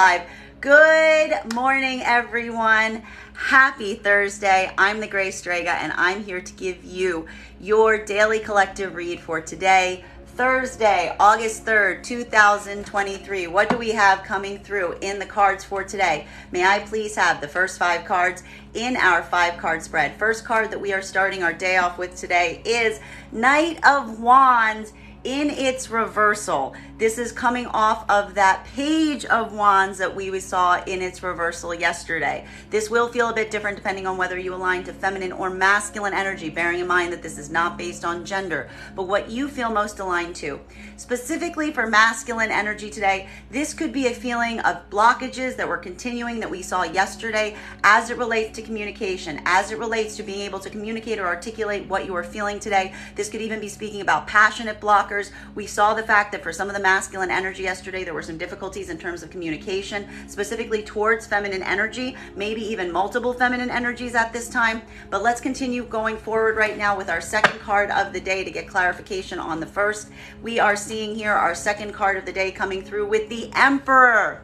Live. Good morning, everyone. Happy Thursday. I'm the Gray Strega, and I'm here to give you your daily collective read for today, Thursday, August 3rd, 2023. What do we have coming through in the cards for today? May I please have the first 5 cards in our 5-card spread? First card that we are starting our day off with today is Knight of Wands in its reversal. This is coming off of that Page of Wands that we saw in its reversal yesterday. This will feel a bit different depending on whether you align to feminine or masculine energy, bearing in mind that this is not based on gender, but what you feel most aligned to. Specifically for masculine energy today, this could be a feeling of blockages that were continuing that we saw yesterday as it relates to communication, as it relates to being able to communicate or articulate what you are feeling today. This could even be speaking about passionate blockers. We saw the fact that for some of the masculine energy yesterday, there were some difficulties in terms of communication, specifically towards feminine energy, maybe even multiple feminine energies at this time. But let's continue going forward right now with our second card of the day to get clarification on the first. We are seeing here our second card of the day coming through with the Emperor.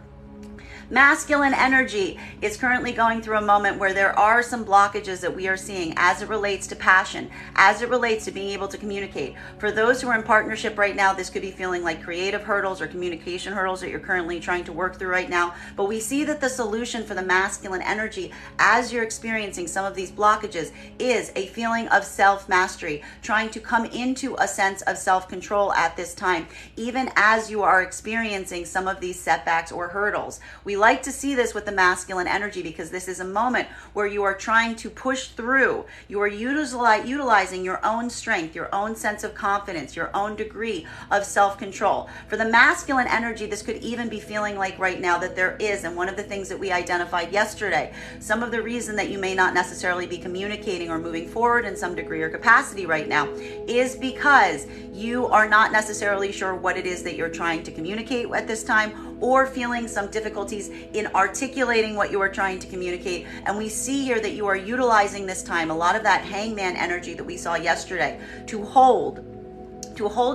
Masculine energy is currently going through a moment where there are some blockages that we are seeing as it relates to passion, as it relates to being able to communicate. For those who are in partnership right now, this could be feeling like creative hurdles or communication hurdles that you're currently trying to work through right now. But we see that the solution for the masculine energy, as you're experiencing some of these blockages, is a feeling of self-mastery, trying to come into a sense of self-control at this time, even as you are experiencing some of these setbacks or hurdles. We like to see this with the masculine energy because this is a moment where you are trying to push through. You are utilizing your own strength, your own sense of confidence, your own degree of self-control. For the masculine energy, this could even be feeling like right now that there is, and one of the things that we identified yesterday, some of the reason that you may not necessarily be communicating or moving forward in some degree or capacity right now is because you are not necessarily sure what it is that you're trying to communicate at this time, or feeling some difficulties in articulating what you are trying to communicate. And we see here that you are utilizing this time a lot of that hangman energy that we saw yesterday to hold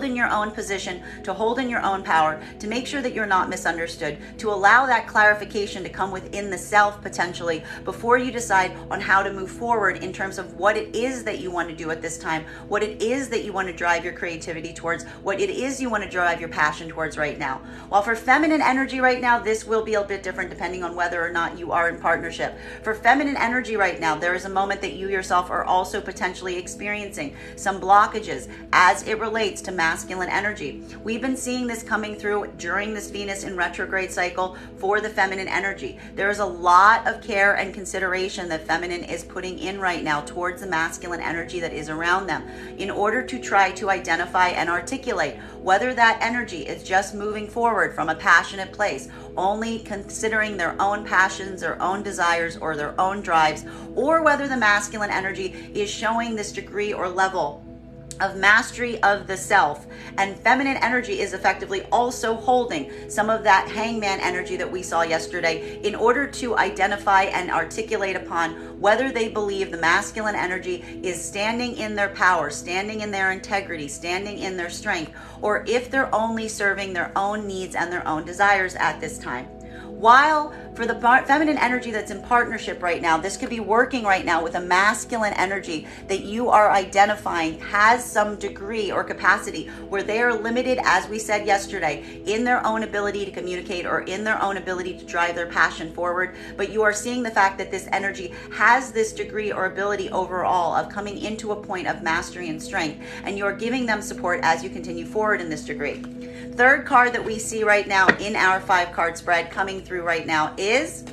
in your own position, to hold in your own power, to make sure that you're not misunderstood, to allow that clarification to come within the self potentially before you decide on how to move forward in terms of what it is that you want to do at this time, what it is that you want to drive your creativity towards, what it is you want to drive your passion towards right now. While for feminine energy right now, this will be a bit different depending on whether or not you are in partnership. For feminine energy right now, there is a moment that you yourself are also potentially experiencing some blockages as it relates to masculine energy. We've been seeing this coming through during this Venus in retrograde cycle for the feminine energy. There is a lot of care and consideration that feminine is putting in right now towards the masculine energy that is around them in order to try to identify and articulate whether that energy is just moving forward from a passionate place, only considering their own passions, their own desires, or their own drives, or whether the masculine energy is showing this degree or level of mastery of the self. And feminine energy is effectively also holding some of that hangman energy that we saw yesterday in order to identify and articulate upon whether they believe the masculine energy is standing in their power, standing in their integrity, standing in their strength, or if they're only serving their own needs and their own desires at this time. While for the feminine energy that's in partnership right now, this could be working right now with a masculine energy that you are identifying has some degree or capacity where they are limited, as we said yesterday, in their own ability to communicate or in their own ability to drive their passion forward. But you are seeing the fact that this energy has this degree or ability overall of coming into a point of mastery and strength, and you are giving them support as you continue forward in this degree. Third card that we see right now in our 5-card spread coming through right now is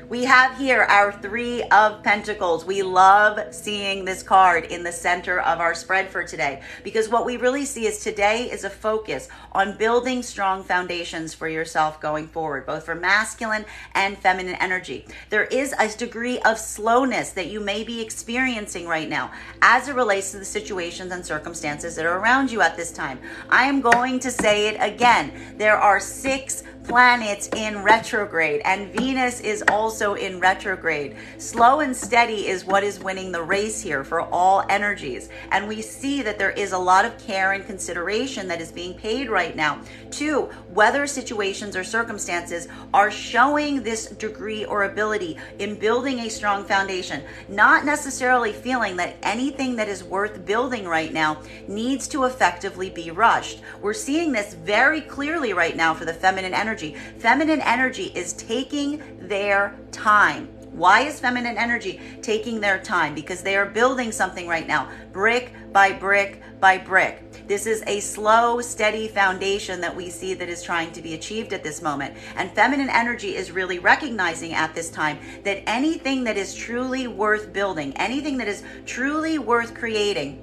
we have here our 3 of Pentacles. We love seeing this card in the center of our spread for today because what we really see is today is a focus on building strong foundations for yourself going forward, both for masculine and feminine energy. There is a degree of slowness that you may be experiencing right now as it relates to the situations and circumstances that are around you at this time. I am going to say it again. There are 6 planets in retrograde, and Venus is also in retrograde. Slow and steady is what is winning the race here for all energies. And we see that there is a lot of care and consideration that is being paid right now to whether situations or circumstances are showing this degree or ability in building a strong foundation, not necessarily feeling that anything that is worth building right now needs to effectively be rushed. We're seeing this very clearly right now for the feminine energy. Feminine energy is taking their time. Why is feminine energy taking their time? Because they are building something right now, brick by brick by brick. This is a slow, steady foundation that we see that is trying to be achieved at this moment. And feminine energy is really recognizing at this time that anything that is truly worth building, anything that is truly worth creating,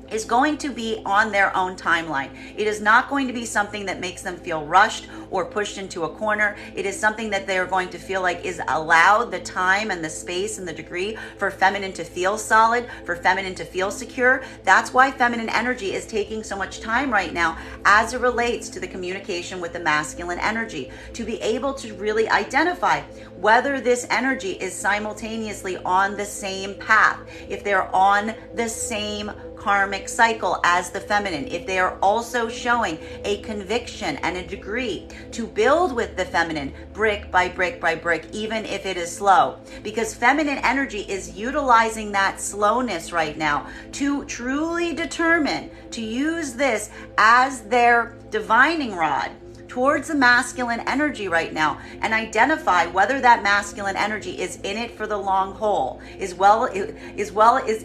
is going to be on their own timeline. It is not going to be something that makes them feel rushed or pushed into a corner. It is something that they are going to feel like is allowed the time and the space and the degree for feminine to feel solid, for feminine to feel secure. That's why feminine energy is taking so much time right now as it relates to the communication with the masculine energy, to be able to really identify whether this energy is simultaneously on the same path, if they're on the same karmic cycle as the feminine, if they are also showing a conviction and a degree to build with the feminine brick by brick by brick, even if it is slow. Because feminine energy is utilizing that slowness right now to truly determine to use this as their divining rod towards the masculine energy right now, and identify whether that masculine energy is in it for the long haul, is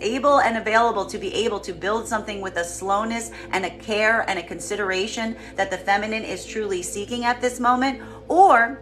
able and available to be able to build something with a slowness and a care and a consideration that the feminine is truly seeking at this moment, or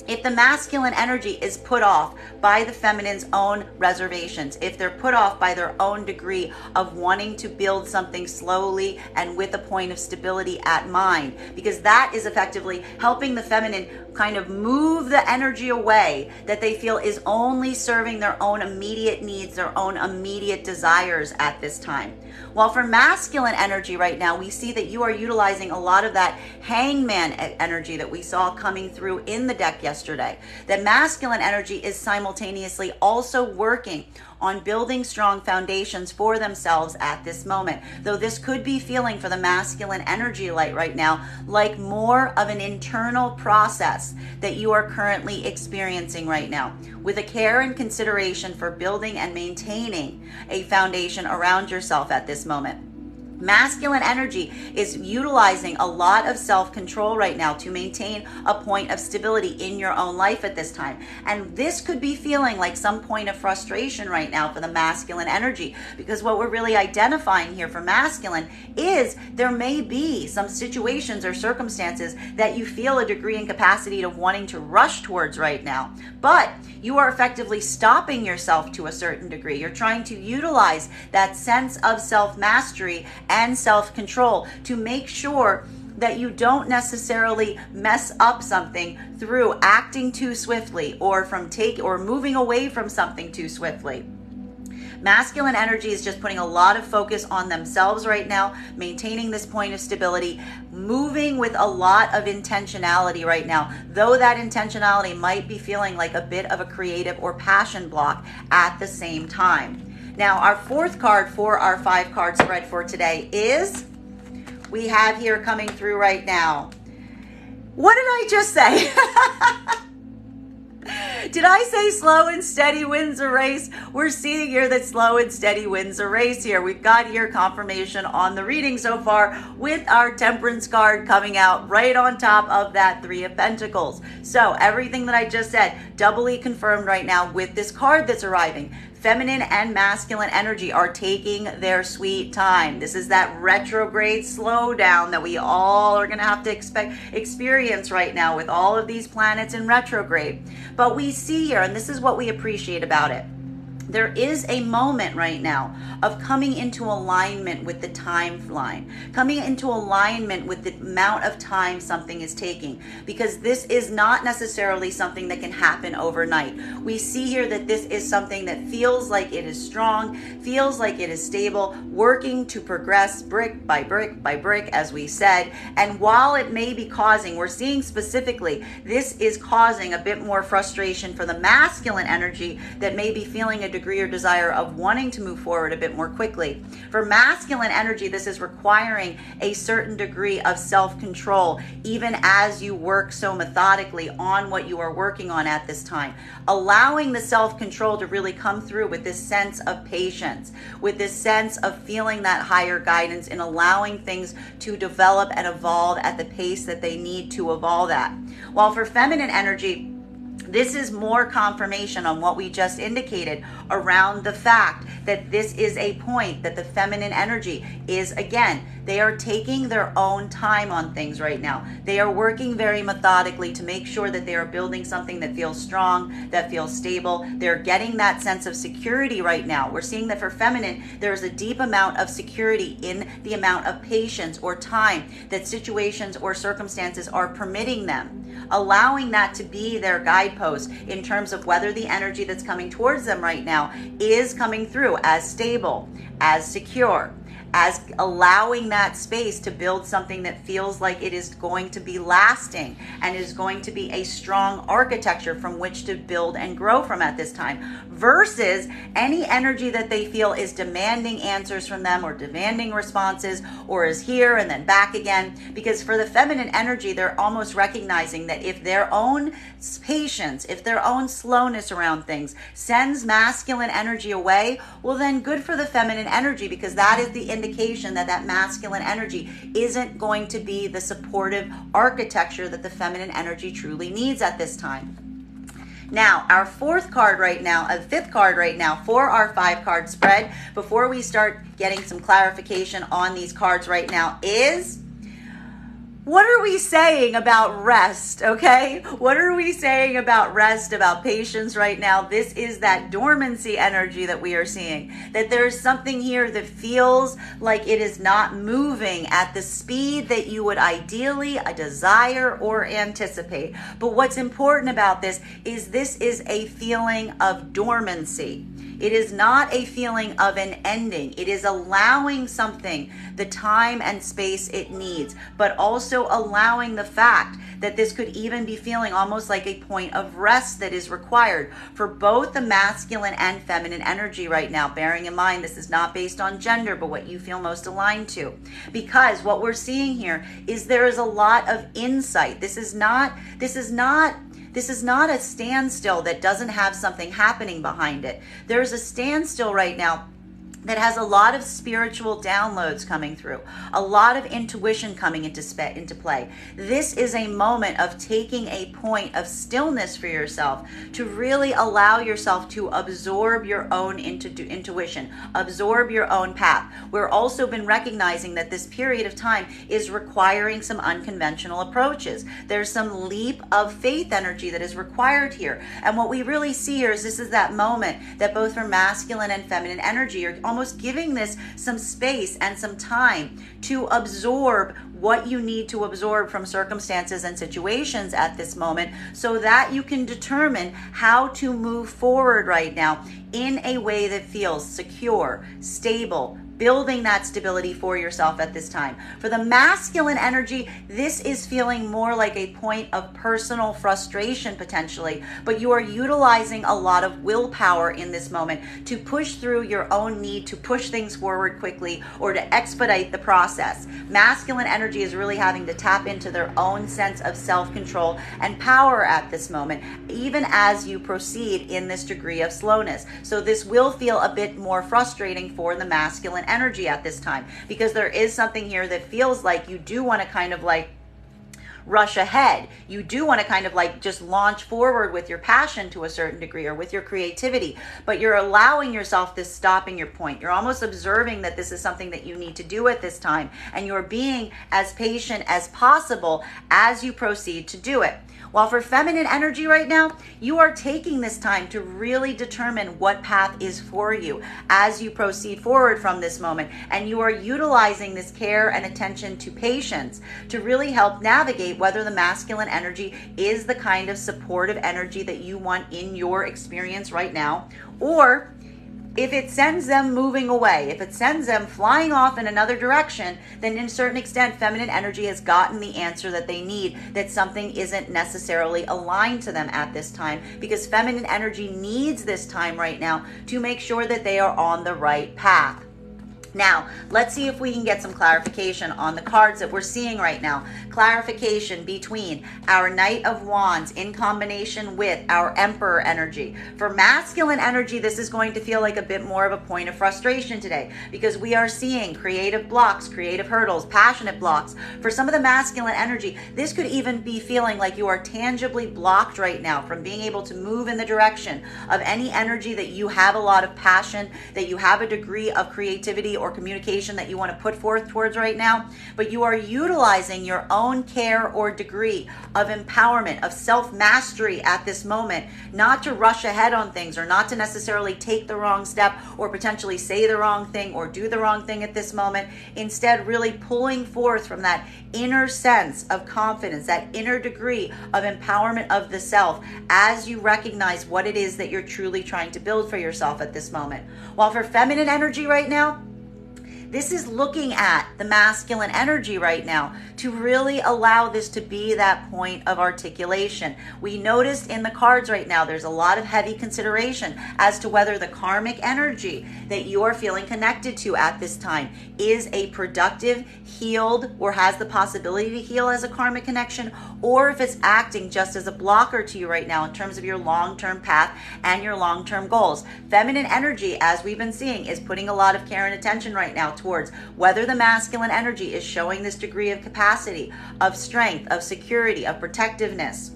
if the masculine energy is put off by the feminine's own reservations, if they're put off by their own degree of wanting to build something slowly and with a point of stability at mind, because that is effectively helping the feminine kind of move the energy away that they feel is only serving their own immediate needs, their own immediate desires at this time. While for masculine energy right now, we see that you are utilizing a lot of that hangman energy that we saw coming through in the deck yesterday. That masculine energy is simultaneously also working on building strong foundations for themselves at this moment. Though this could be feeling for the masculine energy light right now like more of an internal process that you are currently experiencing right now, with a care and consideration for building and maintaining a foundation around yourself at this moment. Masculine energy is utilizing a lot of self-control right now to maintain a point of stability in your own life at this time. And this could be feeling like some point of frustration right now for the masculine energy, because what we're really identifying here for masculine is there may be some situations or circumstances that you feel a degree and capacity of wanting to rush towards right now, but you are effectively stopping yourself to a certain degree. You're trying to utilize that sense of self-mastery and self-control to make sure that you don't necessarily mess up something through acting too swiftly or moving away from something too swiftly. Masculine energy is just putting a lot of focus on themselves right now, maintaining this point of stability, moving with a lot of intentionality right now, though that intentionality might be feeling like a bit of a creative or passion block at the same time. Now, our fourth card for our 5-card spread for today is, we have here coming through right now. What did I just say? Did I say slow and steady wins a race? We're seeing here that slow and steady wins a race here. We've got here confirmation on the reading so far with our Temperance card coming out right on top of that 3 of Pentacles. So everything that I just said, doubly confirmed right now with this card that's arriving. Feminine and masculine energy are taking their sweet time. This is that retrograde slowdown that we all are going to have to experience right now with all of these planets in retrograde. But we see here, and this is what we appreciate about it, There is a moment right now of coming into alignment with the timeline, coming into alignment with the amount of time something is taking, because this is not necessarily something that can happen overnight. We see here that this is something that feels like it is strong, feels like it is stable, working to progress brick by brick by brick, as we said. And while it may be causing, we're seeing specifically, this is causing a bit more frustration for the masculine energy that may be feeling a degree or desire of wanting to move forward a bit more quickly. For masculine energy, this is requiring a certain degree of self-control, even as you work so methodically on what you are working on at this time. Allowing the self-control to really come through with this sense of patience, with this sense of feeling that higher guidance and allowing things to develop and evolve at the pace that they need to evolve at. While for feminine energy, this is more confirmation on what we just indicated around the fact that this is a point that the feminine energy is, again, they are taking their own time on things right now. They are working very methodically to make sure that they are building something that feels strong, that feels stable. They're getting that sense of security right now. We're seeing that for feminine, there is a deep amount of security in the amount of patience or time that situations or circumstances are permitting them, allowing that to be their guidepost in terms of whether the energy that's coming towards them right now is coming through as stable, as secure, as allowing that space to build something that feels like it is going to be lasting and is going to be a strong architecture from which to build and grow from at this time, versus any energy that they feel is demanding answers from them or demanding responses or is here and then back again. Because for the feminine energy, they're almost recognizing that if their own patience, if their own slowness around things sends masculine energy away, well then good for the feminine energy, because that is the indication that that masculine energy isn't going to be the supportive architecture that the feminine energy truly needs at this time. Now, our fifth card right now for our 5-card spread, before we start getting some clarification on these cards right now, is what are we saying about rest, okay? What are we saying about rest, about patience right now? This is that dormancy energy that we are seeing, that there's something here that feels like it is not moving at the speed that you would ideally desire or anticipate. But what's important about this is a feeling of dormancy. It is not a feeling of an ending. It is allowing something the time and space it needs, but also allowing the fact that this could even be feeling almost like a point of rest that is required for both the masculine and feminine energy right now. Bearing in mind, this is not based on gender, but what you feel most aligned to. Because what we're seeing here is there is a lot of insight. This is not a standstill that doesn't have something happening behind it. There's a standstill right now that has a lot of spiritual downloads coming through, a lot of intuition coming into play. This is a moment of taking a point of stillness for yourself to really allow yourself to absorb your own intuition, absorb your own path. We're also been recognizing that this period of time is requiring some unconventional approaches. There's some leap of faith energy that is required here. And what we really see here is this is that moment that both for masculine and feminine energy are almost giving this some space and some time to absorb what you need to absorb from circumstances and situations at this moment, so that you can determine how to move forward right now in a way that feels secure, stable, building that stability for yourself at this time. For the masculine energy, this is feeling more like a point of personal frustration potentially, but you are utilizing a lot of willpower in this moment to push through your own need to push things forward quickly or to expedite the process. Masculine energy is really having to tap into their own sense of self-control and power at this moment, even as you proceed in this degree of slowness. So this will feel a bit more frustrating for the masculine energy at this time, because there is something here that feels like you do want to kind of like rush ahead. You do want to kind of like just launch forward with your passion to a certain degree or with your creativity, but you're allowing yourself this stopping your point. You're almost observing that this is something that you need to do at this time, and you're being as patient as possible as you proceed to do it. While for feminine energy right now, you are taking this time to really determine what path is for you as you proceed forward from this moment. And you are utilizing this care and attention to patience to really help navigate whether the masculine energy is the kind of supportive energy that you want in your experience right now, or if it sends them moving away, if it sends them flying off in another direction, then in a certain extent, feminine energy has gotten the answer that they need, that something isn't necessarily aligned to them at this time, because feminine energy needs this time right now to make sure that they are on the right path. Now, let's see if we can get some clarification on the cards that we're seeing right now. Clarification between our Knight of Wands in combination with our Emperor energy. For masculine energy, this is going to feel like a bit more of a point of frustration today, because we are seeing creative blocks, creative hurdles, passionate blocks. For some of the masculine energy, this could even be feeling like you are tangibly blocked right now from being able to move in the direction of any energy that you have a lot of passion, that you have a degree of creativity or communication that you want to put forth towards right now, but you are utilizing your own care or degree of empowerment, of self-mastery at this moment, not to rush ahead on things or not to necessarily take the wrong step or potentially say the wrong thing or do the wrong thing at this moment. Instead, really pulling forth from that inner sense of confidence, that inner degree of empowerment of the self as you recognize what it is that you're truly trying to build for yourself at this moment. While for feminine energy right now, this is looking at the masculine energy right now to really allow this to be that point of articulation. We noticed in the cards right now, there's a lot of heavy consideration as to whether the karmic energy that you are feeling connected to at this time is a productive, healed, or has the possibility to heal as a karmic connection, or if it's acting just as a blocker to you right now in terms of your long-term path and your long-term goals. Feminine energy, as we've been seeing, is putting a lot of care and attention right now towards whether the masculine energy is showing this degree of capacity, of strength, of security, of protectiveness,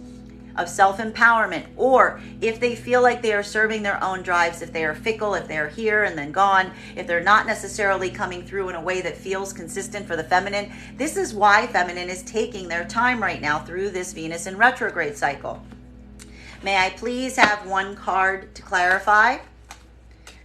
of self-empowerment, or if they feel like they are serving their own drives, if they are fickle, if they're here and then gone, if they're not necessarily coming through in a way that feels consistent for the feminine. This is why feminine is taking their time right now through this Venus in retrograde cycle. May I please have one card to clarify?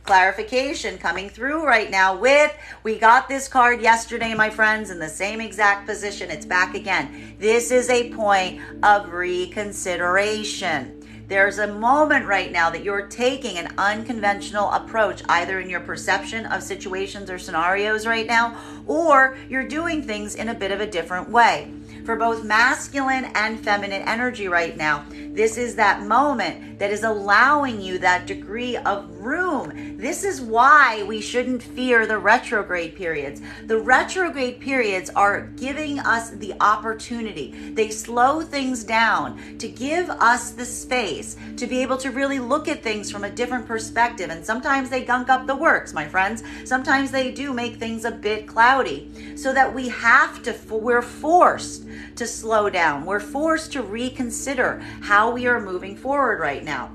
Clarification coming through right now with, we got this card yesterday, my friends, in the same exact position. It's back again. This is a point of reconsideration. There's a moment right now that you're taking an unconventional approach, either in your perception of situations or scenarios right now, or you're doing things in a bit of a different way. For both masculine and feminine energy right now, this is that moment that is allowing you that degree of room. This is why we shouldn't fear the retrograde periods. The retrograde periods are giving us the opportunity. They slow things down to give us the space to be able to really look at things from a different perspective. And sometimes they gunk up the works, my friends. Sometimes they do make things a bit cloudy, so that we're forced to slow down. We're forced to reconsider how we are moving forward right now.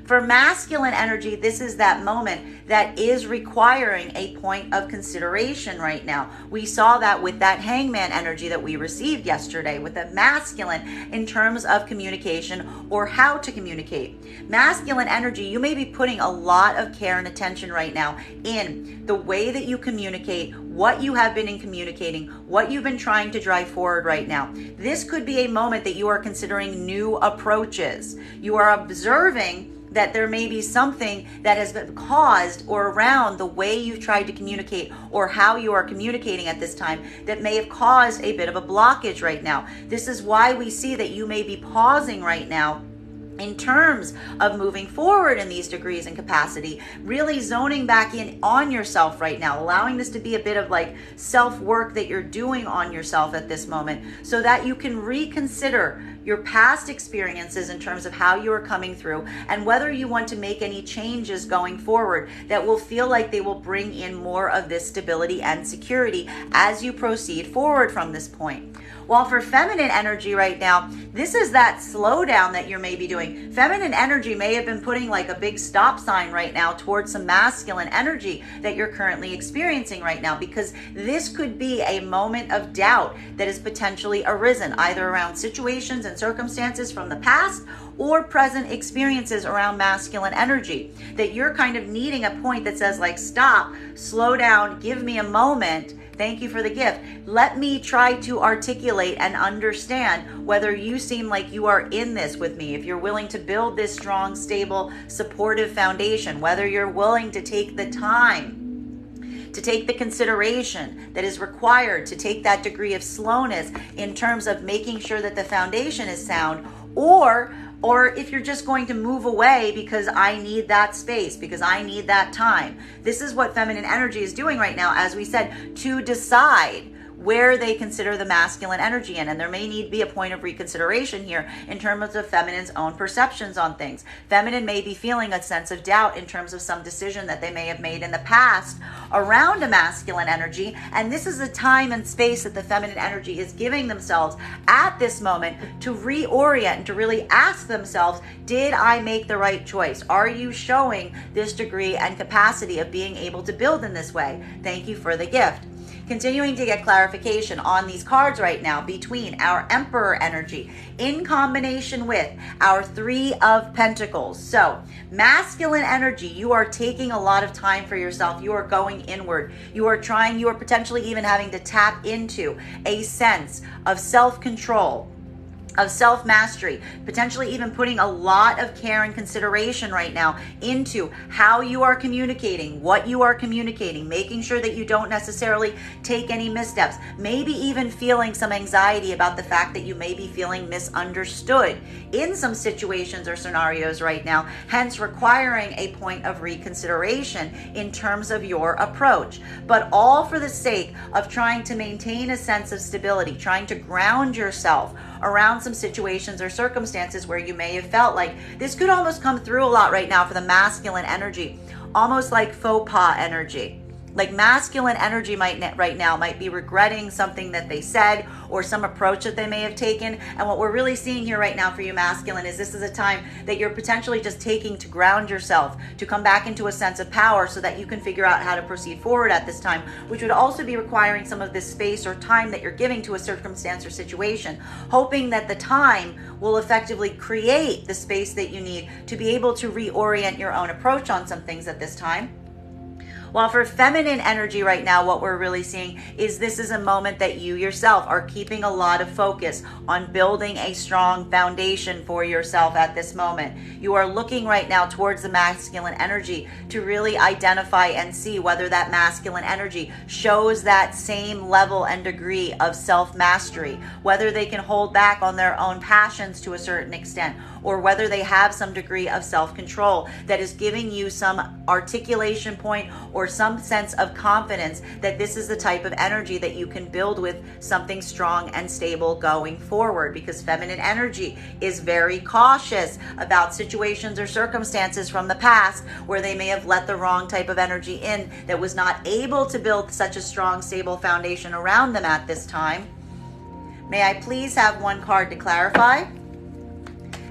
For masculine energy, this is that moment that is requiring a point of consideration right now. We saw that with that hangman energy that we received yesterday with the masculine in terms of communication or how to communicate. Masculine energy, you may be putting a lot of care and attention right now in the way that you communicate, what you have been communicating, what you've been trying to drive forward right now. This could be a moment that you are considering new approaches. You are observing that there may be something that has been caused or around the way you've tried to communicate or how you are communicating at this time that may have caused a bit of a blockage right now. This is why we see that you may be pausing right now in terms of moving forward in these degrees and capacity, really zoning back in on yourself right now, allowing this to be a bit of like self-work that you're doing on yourself at this moment, so that you can reconsider your past experiences in terms of how you are coming through and whether you want to make any changes going forward that will feel like they will bring in more of this stability and security as you proceed forward from this point. While for feminine energy right now, this is that slowdown that you're maybe doing. Feminine energy may have been putting like a big stop sign right now towards some masculine energy that you're currently experiencing right now, because this could be a moment of doubt that has potentially arisen either around situations and circumstances from the past or present experiences around masculine energy, that you're kind of needing a point that says like, stop, slow down, give me a moment. Thank you for the gift. Let me try to articulate and understand whether you seem like you are in this with me, if you're willing to build this strong, stable, supportive foundation, whether you're willing to take the time, to take the consideration that is required, to take that degree of slowness in terms of making sure that the foundation is sound, or if you're just going to move away because I need that space, because I need that time. This is what feminine energy is doing right now, as we said, to decide where they consider the masculine energy in. And there may need to be a point of reconsideration here in terms of feminine's own perceptions on things. Feminine may be feeling a sense of doubt in terms of some decision that they may have made in the past around a masculine energy. And this is a time and space that the feminine energy is giving themselves at this moment to reorient and to really ask themselves, did I make the right choice? Are you showing this degree and capacity of being able to build in this way? Thank you for the gift. Continuing to get clarification on these cards right now between our Emperor energy in combination with our Three of Pentacles. So masculine energy, you are taking a lot of time for yourself. You are going inward. You are potentially even having to tap into a sense of self-control, of self-mastery, potentially even putting a lot of care and consideration right now into how you are communicating, what you are communicating, making sure that you don't necessarily take any missteps, maybe even feeling some anxiety about the fact that you may be feeling misunderstood in some situations or scenarios right now, hence requiring a point of reconsideration in terms of your approach, but all for the sake of trying to maintain a sense of stability, trying to ground yourself around some situations or circumstances where you may have felt like this could almost come through a lot right now for the masculine energy, almost like faux pas energy. Like masculine energy right now might be regretting something that they said or some approach that they may have taken. And what we're really seeing here right now for you masculine is this is a time that you're potentially just taking to ground yourself, to come back into a sense of power so that you can figure out how to proceed forward at this time, which would also be requiring some of this space or time that you're giving to a circumstance or situation, hoping that the time will effectively create the space that you need to be able to reorient your own approach on some things at this time. While for feminine energy right now, what we're really seeing is this is a moment that you yourself are keeping a lot of focus on building a strong foundation for yourself at this moment. You are looking right now towards the masculine energy to really identify and see whether that masculine energy shows that same level and degree of self-mastery, whether they can hold back on their own passions to a certain extent, or whether they have some degree of self-control that is giving you some articulation point or some sense of confidence that this is the type of energy that you can build with something strong and stable going forward, because feminine energy is very cautious about situations or circumstances from the past where they may have let the wrong type of energy in that was not able to build such a strong, stable foundation around them at this time. May I please have one card to clarify?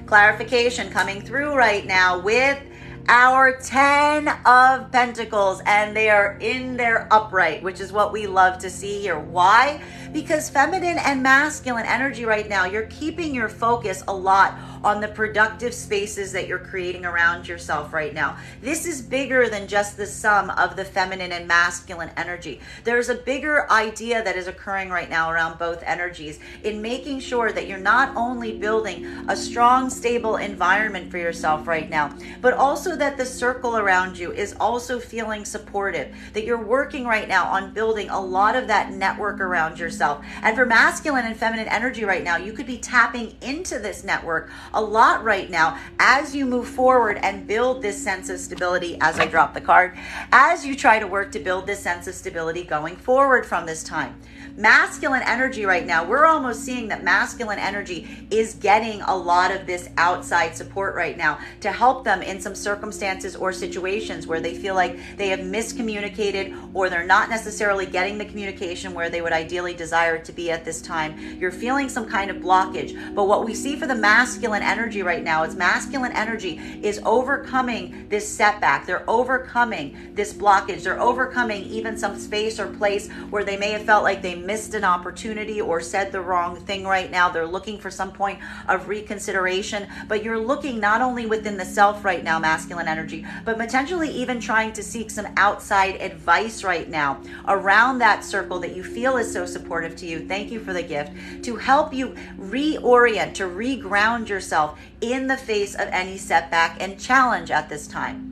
Clarification coming through right now with our 10 of Pentacles, and they are in their upright, which is what we love to see here. Why? Because feminine and masculine energy right now, you're keeping your focus a lot on the productive spaces that you're creating around yourself right now. This is bigger than just the sum of the feminine and masculine energy. There's a bigger idea that is occurring right now around both energies in making sure that you're not only building a strong, stable environment for yourself right now, but also that the circle around you is also feeling supportive, that you're working right now on building a lot of that network around yourself. And for masculine and feminine energy right now, you could be tapping into this network a lot right now as you move forward and build this sense of stability, as I drop the card, as you try to work to build this sense of stability going forward from this time. Masculine energy right now, we're almost seeing that masculine energy is getting a lot of this outside support right now to help them in some circumstances or situations where they feel like they have miscommunicated or they're not necessarily getting the communication where they would ideally desire desire it to be at this time. You're feeling some kind of blockage. But what we see for the masculine energy right now is masculine energy is overcoming this setback. They're overcoming this blockage. They're overcoming even some space or place where they may have felt like they missed an opportunity or said the wrong thing right now. They're looking for some point of reconsideration. But you're looking not only within the self right now, masculine energy, but potentially even trying to seek some outside advice right now around that circle that you feel is so supportive to you. Thank you for the gift to help you reorient, to reground yourself in the face of any setback and challenge at this time.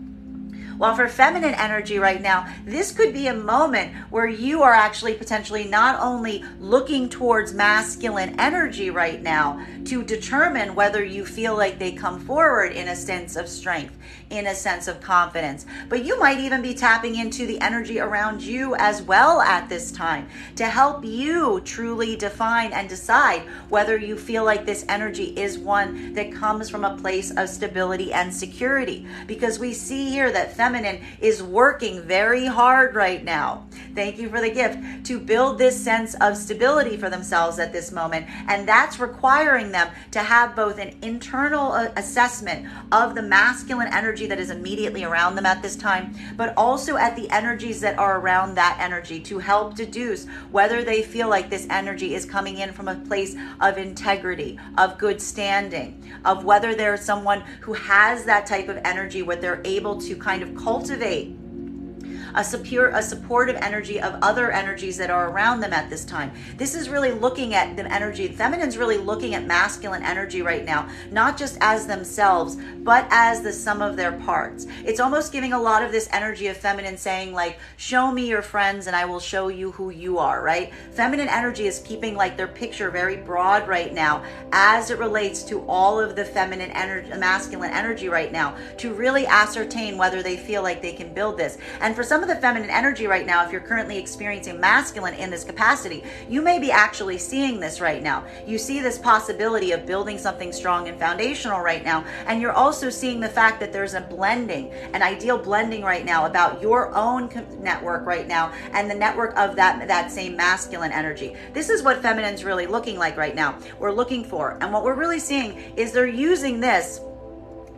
While for feminine energy right now, this could be a moment where you are actually potentially not only looking towards masculine energy right now to determine whether you feel like they come forward in a sense of strength, in a sense of confidence, but you might even be tapping into the energy around you as well at this time to help you truly define and decide whether you feel like this energy is one that comes from a place of stability and security. Because we see here that feminine is working very hard right now. Thank you for the gift to build this sense of stability for themselves at this moment. And that's requiring them to have both an internal assessment of the masculine energy that is immediately around them at this time, but also at the energies that are around that energy to help deduce whether they feel like this energy is coming in from a place of integrity, of good standing, of whether there's someone who has that type of energy where they're able to kind of cultivate a supportive energy of other energies that are around them at this time. This is really looking at the energy. Feminine's really looking at masculine energy right now, not just as themselves, but as the sum of their parts. It's almost giving a lot of this energy of feminine saying like, show me your friends and I will show you who you are, right? Feminine energy is keeping like their picture very broad right now as it relates to all of the feminine energy, masculine energy right now, to really ascertain whether they feel like they can build this. And for some of the feminine energy right now, if you're currently experiencing masculine in this capacity, you may be actually seeing this right now. You see this possibility of building something strong and foundational right now, and you're also seeing the fact that there's a blending, an ideal blending right now about your own network right now and the network of that same masculine energy. This is what feminine's really looking like right now. We're looking for, and what we're really seeing is they're using this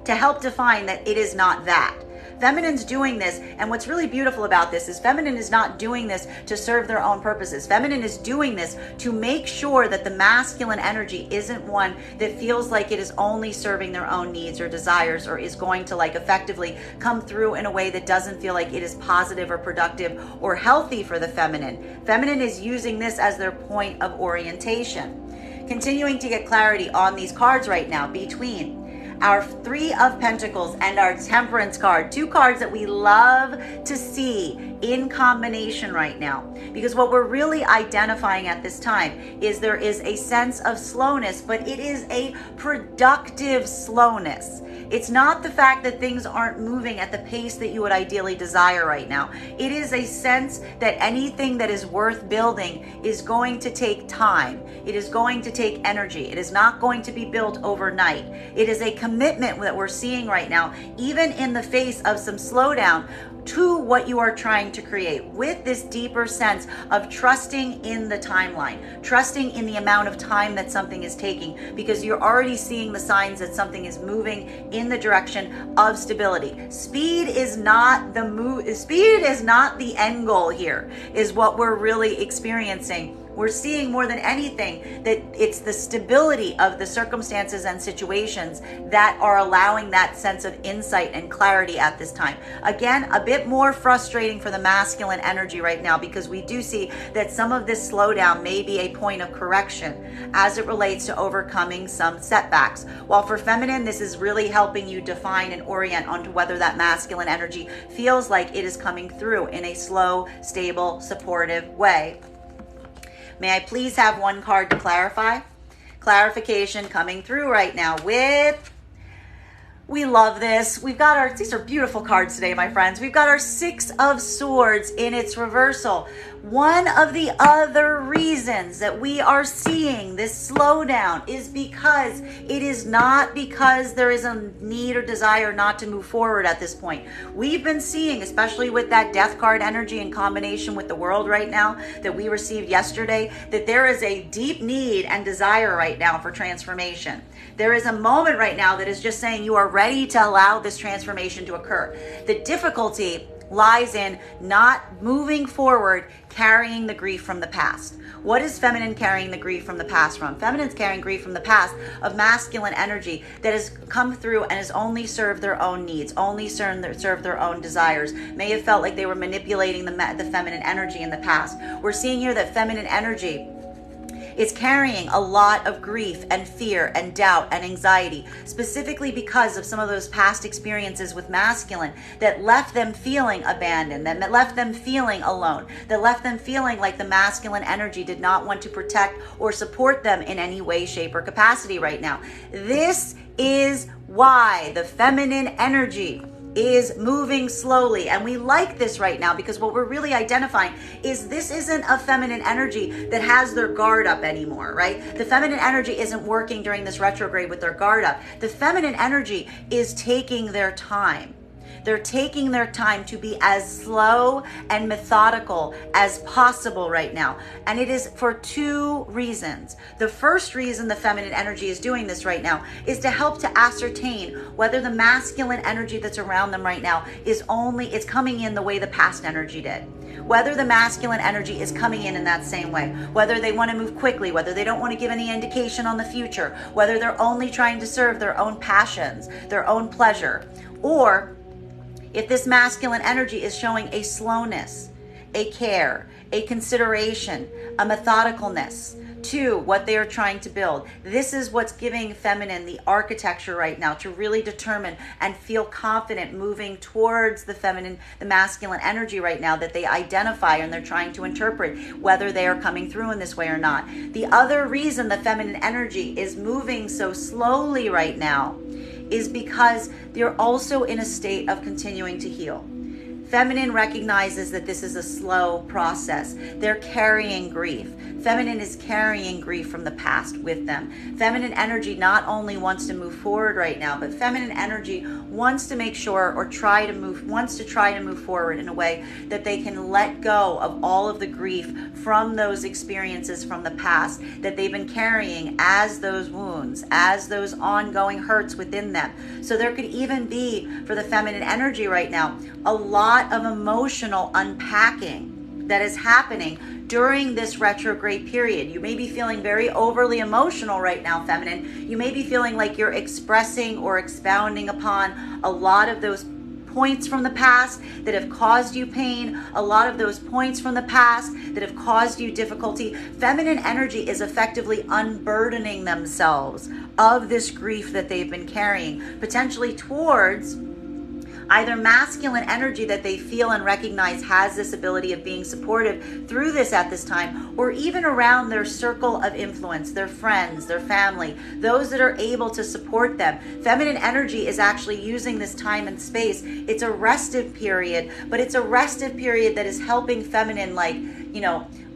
to help define that it is not that. Feminine's doing this, and what's really beautiful about this is feminine is not doing this to serve their own purposes. Feminine is doing this to make sure that the masculine energy isn't one that feels like it is only serving their own needs or desires, or is going to like effectively come through in a way that doesn't feel like it is positive or productive or healthy for the feminine. Feminine is using this as their point of orientation. Continuing to get clarity on these cards right now between our Three of Pentacles and our Temperance card, two cards that we love to see in combination right now, because what we're really identifying at this time is there is a sense of slowness, but it is a productive slowness. It's not the fact that things aren't moving at the pace that you would ideally desire right now. It is a sense that anything that is worth building is going to take time. It is going to take energy. It is not going to be built overnight. It is a commitment that we're seeing right now, even in the face of some slowdown, to what you are trying to create, with this deeper sense of trusting in the timeline, trusting in the amount of time that something is taking, because you're already seeing the signs that something is moving in the direction of stability. Speed is not the end goal here, is what we're really experiencing. We're seeing more than anything that it's the stability of the circumstances and situations that are allowing that sense of insight and clarity at this time. Again, a bit more frustrating for the masculine energy right now, because we do see that some of this slowdown may be a point of correction as it relates to overcoming some setbacks. While for feminine, this is really helping you define and orient onto whether that masculine energy feels like it is coming through in a slow, stable, supportive way. May I please have one card to clarify? Clarification coming through right now with, we love this. We've got these are beautiful cards today, my friends. We've got our Six of Swords in its reversal. One of the other reasons that we are seeing this slowdown is because it is not because there is a need or desire not to move forward at this point. We've been seeing, especially with that death card energy in combination with the world right now that we received yesterday, that there is a deep need and desire right now for transformation. There is a moment right now that is just saying you are ready to allow this transformation to occur. The difficulty lies in not moving forward, carrying the grief from the past. What is feminine carrying the grief from the past from? Feminine's carrying grief from the past of masculine energy that has come through and has only served their own needs, only served their own desires, may have felt like they were manipulating the feminine energy in the past. We're seeing here that feminine energy is carrying a lot of grief and fear and doubt and anxiety, specifically because of some of those past experiences with masculine that left them feeling abandoned, that left them feeling alone, that left them feeling like the masculine energy did not want to protect or support them in any way, shape, or capacity right now. This is why the feminine energy is moving slowly. And we like this right now because what we're really identifying is this isn't a feminine energy that has their guard up anymore, right? The feminine energy isn't working during this retrograde with their guard up. The feminine energy is taking their time. They're taking their time to be as slow and methodical as possible right now. And it is for two reasons. The first reason the feminine energy is doing this right now is to help to ascertain whether the masculine energy that's around them right now is coming in the way the past energy did. Whether the masculine energy is coming in that same way, whether they want to move quickly, whether they don't want to give any indication on the future, whether they're only trying to serve their own passions, their own pleasure, or if this masculine energy is showing a slowness, a care, a consideration, a methodicalness to what they are trying to build. This is what's giving feminine the architecture right now to really determine and feel confident moving towards the masculine energy right now that they identify and they're trying to interpret whether they are coming through in this way or not. The other reason the feminine energy is moving so slowly right now is because they're also in a state of continuing to heal. Feminine recognizes that this is a slow process. They're carrying grief. Feminine is carrying grief from the past with them. Feminine energy not only wants to move forward right now, but feminine energy wants to make sure or wants to try to move forward in a way that they can let go of all of the grief from those experiences from the past that they've been carrying as those wounds, as those ongoing hurts within them. So there could even be, for the feminine energy right now, a lot of emotional unpacking that is happening during this retrograde period. You may be feeling very overly emotional right now, feminine. You may be feeling like you're expressing or expounding upon a lot of those points from the past that have caused you pain, a lot of those points from the past that have caused you difficulty. Feminine energy is effectively unburdening themselves of this grief that they've been carrying, potentially towards either masculine energy that they feel and recognize has this ability of being supportive through this at this time, or even around their circle of influence, their friends, their family, those that are able to support them. Feminine energy is actually using this time and space. It's a restive period, but it's a restive period that is helping feminine,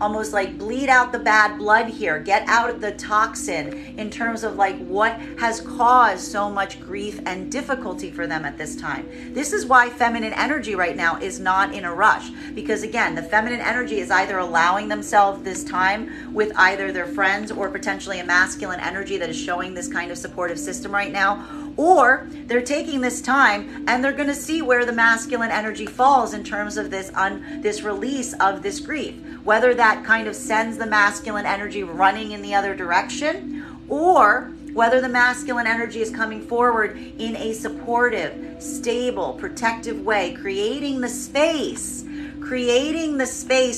almost like bleed out the bad blood here, get out the toxin in terms of like what has caused so much grief and difficulty for them at this time. This is why feminine energy right now is not in a rush, because again, the feminine energy is either allowing themselves this time with either their friends or potentially a masculine energy that is showing this kind of supportive system right now, or they're taking this time and they're going to see where the masculine energy falls in terms of this release of this grief, whether that kind of sends the masculine energy running in the other direction, or whether the masculine energy is coming forward in a supportive, stable, protective way, creating the space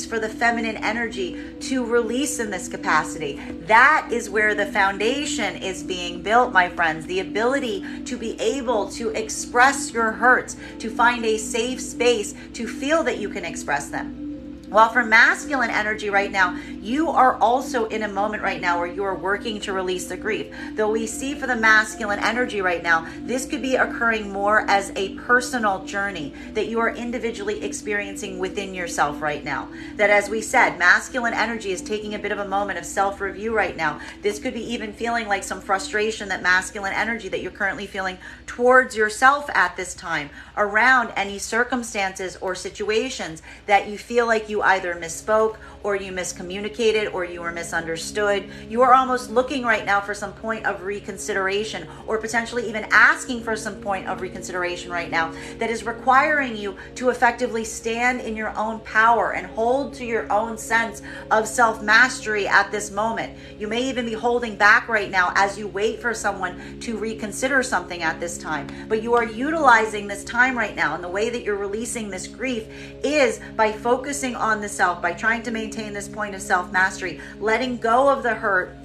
for the feminine energy to release in this capacity. That is where the foundation is being built, my friends. The ability to be able to express your hurts, to find a safe space to feel that you can express them. While for masculine energy right now, you are also in a moment right now where you are working to release the grief. Though we see for the masculine energy right now, this could be occurring more as a personal journey that you are individually experiencing within yourself right now. That, as we said, masculine energy is taking a bit of a moment of self-review right now. This could be even feeling like some frustration, that masculine energy that you're currently feeling towards yourself at this time around any circumstances or situations that you feel like you either misspoke or you miscommunicated or you were misunderstood. You are almost looking right now for some point of reconsideration, or potentially even asking for some point of reconsideration right now that is requiring you to effectively stand in your own power and hold to your own sense of self-mastery at this moment. You may even be holding back right now as you wait for someone to reconsider something at this time, but you are utilizing this time right now, and the way that you're releasing this grief is by focusing on the self, by trying to maintain this point of self-mastery, letting go of the hurt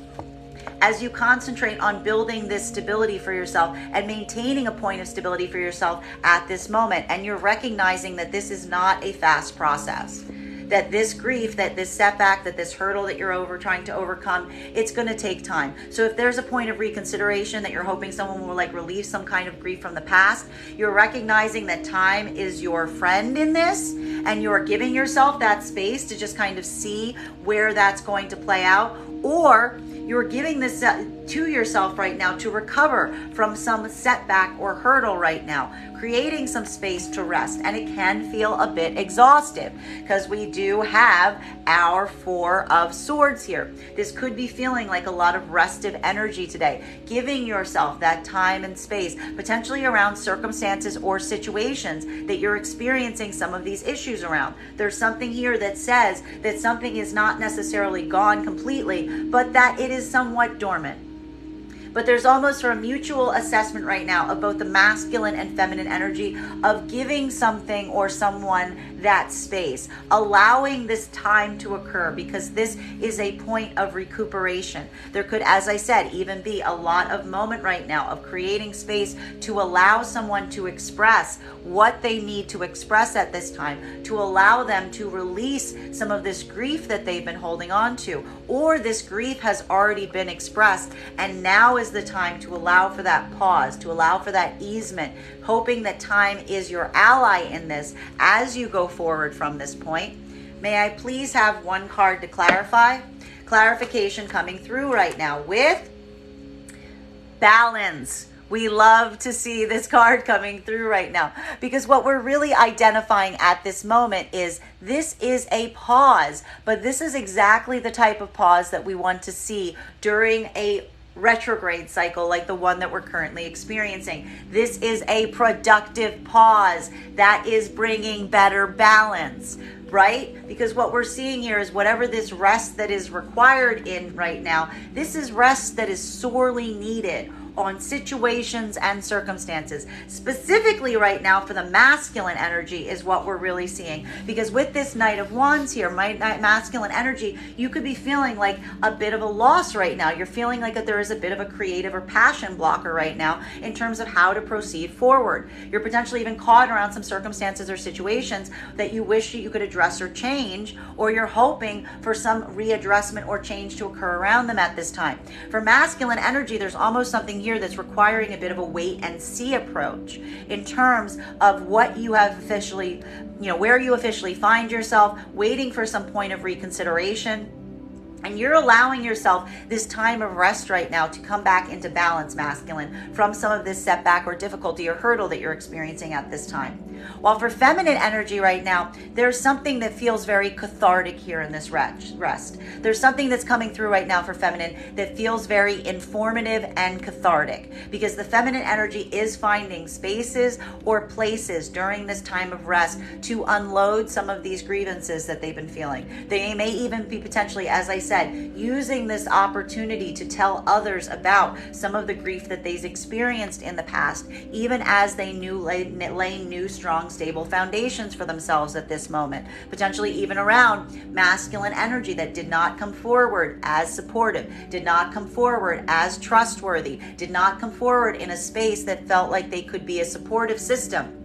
as you concentrate on building this stability for yourself and maintaining a point of stability for yourself at this moment. And you're recognizing that this is not a fast process, that this grief, that this setback, that this hurdle that you're trying to overcome, it's going to take time. So if there's a point of reconsideration that you're hoping someone will relieve some kind of grief from the past, you're recognizing that time is your friend in this, and you're giving yourself that space to just kind of see where that's going to play out. Or you're giving this to yourself right now to recover from some setback or hurdle right now, creating some space to rest. And it can feel a bit exhaustive because we do have our Four of Swords here. This could be feeling like a lot of restive energy today, giving yourself that time and space, potentially around circumstances or situations that you're experiencing some of these issues around. There's something here that says that something is not necessarily gone completely, but that it is somewhat dormant. But there's almost a mutual assessment right now of both the masculine and feminine energy of giving something or someone that space, allowing this time to occur, because this is a point of recuperation. There could, as I said, even be a lot of moment right now of creating space to allow someone to express what they need to express at this time, to allow them to release some of this grief that they've been holding on to, or this grief has already been expressed, and now is the time to allow for that pause, to allow for that easement, hoping that time is your ally in this as you go forward from this point. May I please have one card to clarify? Clarification coming through right now with balance. We love to see this card coming through right now, because what we're really identifying at this moment is this is a pause, but this is exactly the type of pause that we want to see during a retrograde cycle like the one that we're currently experiencing. This is a productive pause that is bringing better balance, right? Because what we're seeing here is whatever this rest that is required in right now, this is rest that is sorely needed on situations and circumstances. Specifically right now for the masculine energy is what we're really seeing, because with this Knight of Wands here, my masculine energy, you could be feeling like a bit of a loss right now. You're feeling like that there is a bit of a creative or passion blocker right now in terms of how to proceed forward. You're potentially even caught around some circumstances or situations that you wish that you could address or change, or you're hoping for some readdressment or change to occur around them at this time. For masculine energy, there's almost something here that's requiring a bit of a wait and see approach in terms of what you have officially, where you officially find yourself, waiting for some point of reconsideration. And you're allowing yourself this time of rest right now to come back into balance, masculine, from some of this setback or difficulty or hurdle that you're experiencing at this time. While for feminine energy right now, there's something that feels very cathartic here in this rest. There's something that's coming through right now for feminine that feels very informative and cathartic, because the feminine energy is finding spaces or places during this time of rest to unload some of these grievances that they've been feeling. They may even be potentially, as I said, using this opportunity to tell others about some of the grief that they've experienced in the past, even as they lay new, strong, stable foundations for themselves at this moment, potentially even around masculine energy that did not come forward as supportive, did not come forward as trustworthy, did not come forward in a space that felt like they could be a supportive system.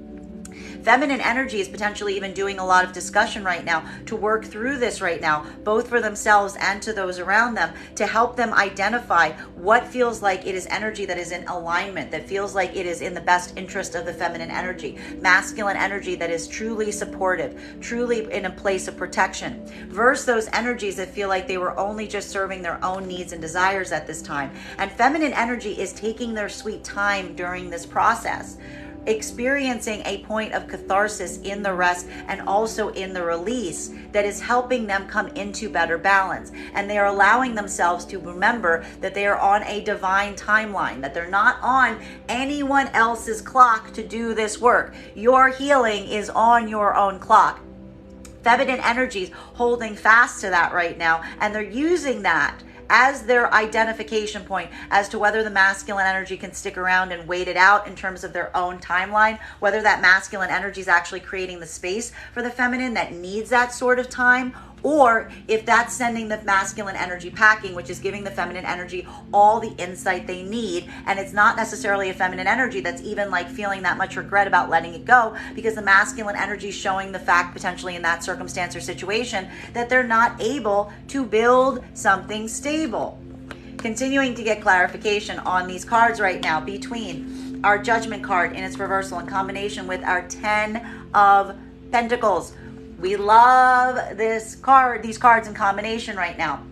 Feminine energy is potentially even doing a lot of discussion right now to work through this right now, both for themselves and to those around them, to help them identify what feels like it is energy that is in alignment, that feels like it is in the best interest of the feminine energy, masculine energy that is truly supportive, truly in a place of protection, versus those energies that feel like they were only just serving their own needs and desires at this time. And feminine energy is taking their sweet time during this process, experiencing a point of catharsis in the rest and also in the release that is helping them come into better balance. And they are allowing themselves to remember that they are on a divine timeline, that they're not on anyone else's clock to do this work. Your healing is on your own clock. Feminine energies holding fast to that right now, and they're using that as their identification point as to whether the masculine energy can stick around and wait it out in terms of their own timeline, whether that masculine energy is actually creating the space for the feminine that needs that sort of time, or if that's sending the masculine energy packing, which is giving the feminine energy all the insight they need. And it's not necessarily a feminine energy that's even like feeling that much regret about letting it go, because the masculine energy is showing the fact potentially in that circumstance or situation that they're not able to build something stable. Continuing to get clarification on these cards right now between our Judgment card in its reversal in combination with our 10 of Pentacles. We love these cards in combination right now,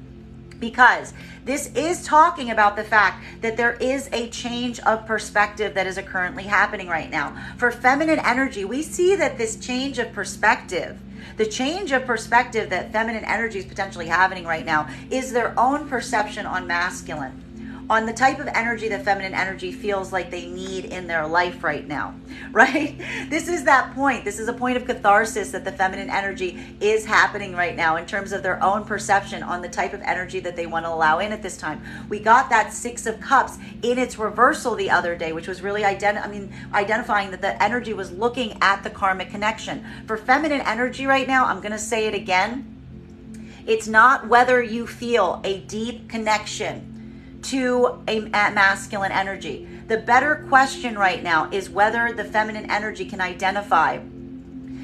because this is talking about the fact that there is a change of perspective that is currently happening right now. For feminine energy, we see that this change of perspective, the change of perspective that feminine energy is potentially happening right now, is their own perception on masculine, on the type of energy that feminine energy feels like they need in their life right now, right? This is that point. This is a point of catharsis that the feminine energy is happening right now in terms of their own perception on the type of energy that they want to allow in at this time. We got that 6 of Cups in its reversal the other day, which was really identifying that the energy was looking at the karmic connection. For feminine energy right now, I'm going to say it again. It's not whether you feel a deep connection to a masculine energy. The better question right now is whether the feminine energy can identify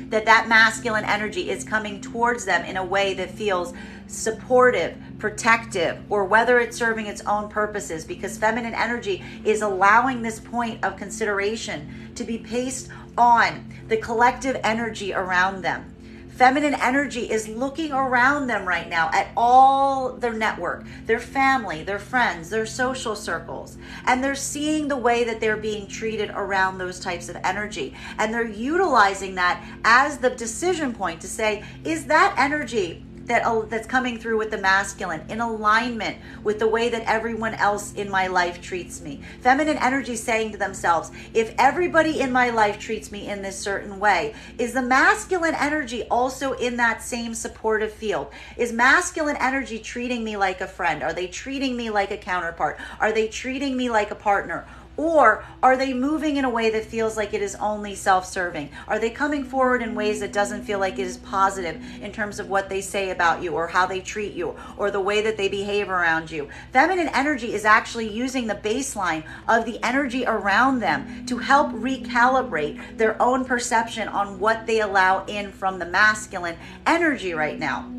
that masculine energy is coming towards them in a way that feels supportive, protective, or whether it's serving its own purposes, because feminine energy is allowing this point of consideration to be based on the collective energy around them. Feminine energy is looking around them right now at all their network, their family, their friends, their social circles, and they're seeing the way that they're being treated around those types of energy. And they're utilizing that as the decision point to say, is that energy that's coming through with the masculine in alignment with the way that everyone else in my life treats me? Feminine energy saying to themselves, if everybody in my life treats me in this certain way, is the masculine energy also in that same supportive field? Is masculine energy treating me like a friend? Are they treating me like a counterpart? Are they treating me like a partner? Or are they moving in a way that feels like it is only self-serving? Are they coming forward in ways that doesn't feel like it is positive in terms of what they say about you or how they treat you or the way that they behave around you? Feminine energy is actually using the baseline of the energy around them to help recalibrate their own perception on what they allow in from the masculine energy right now.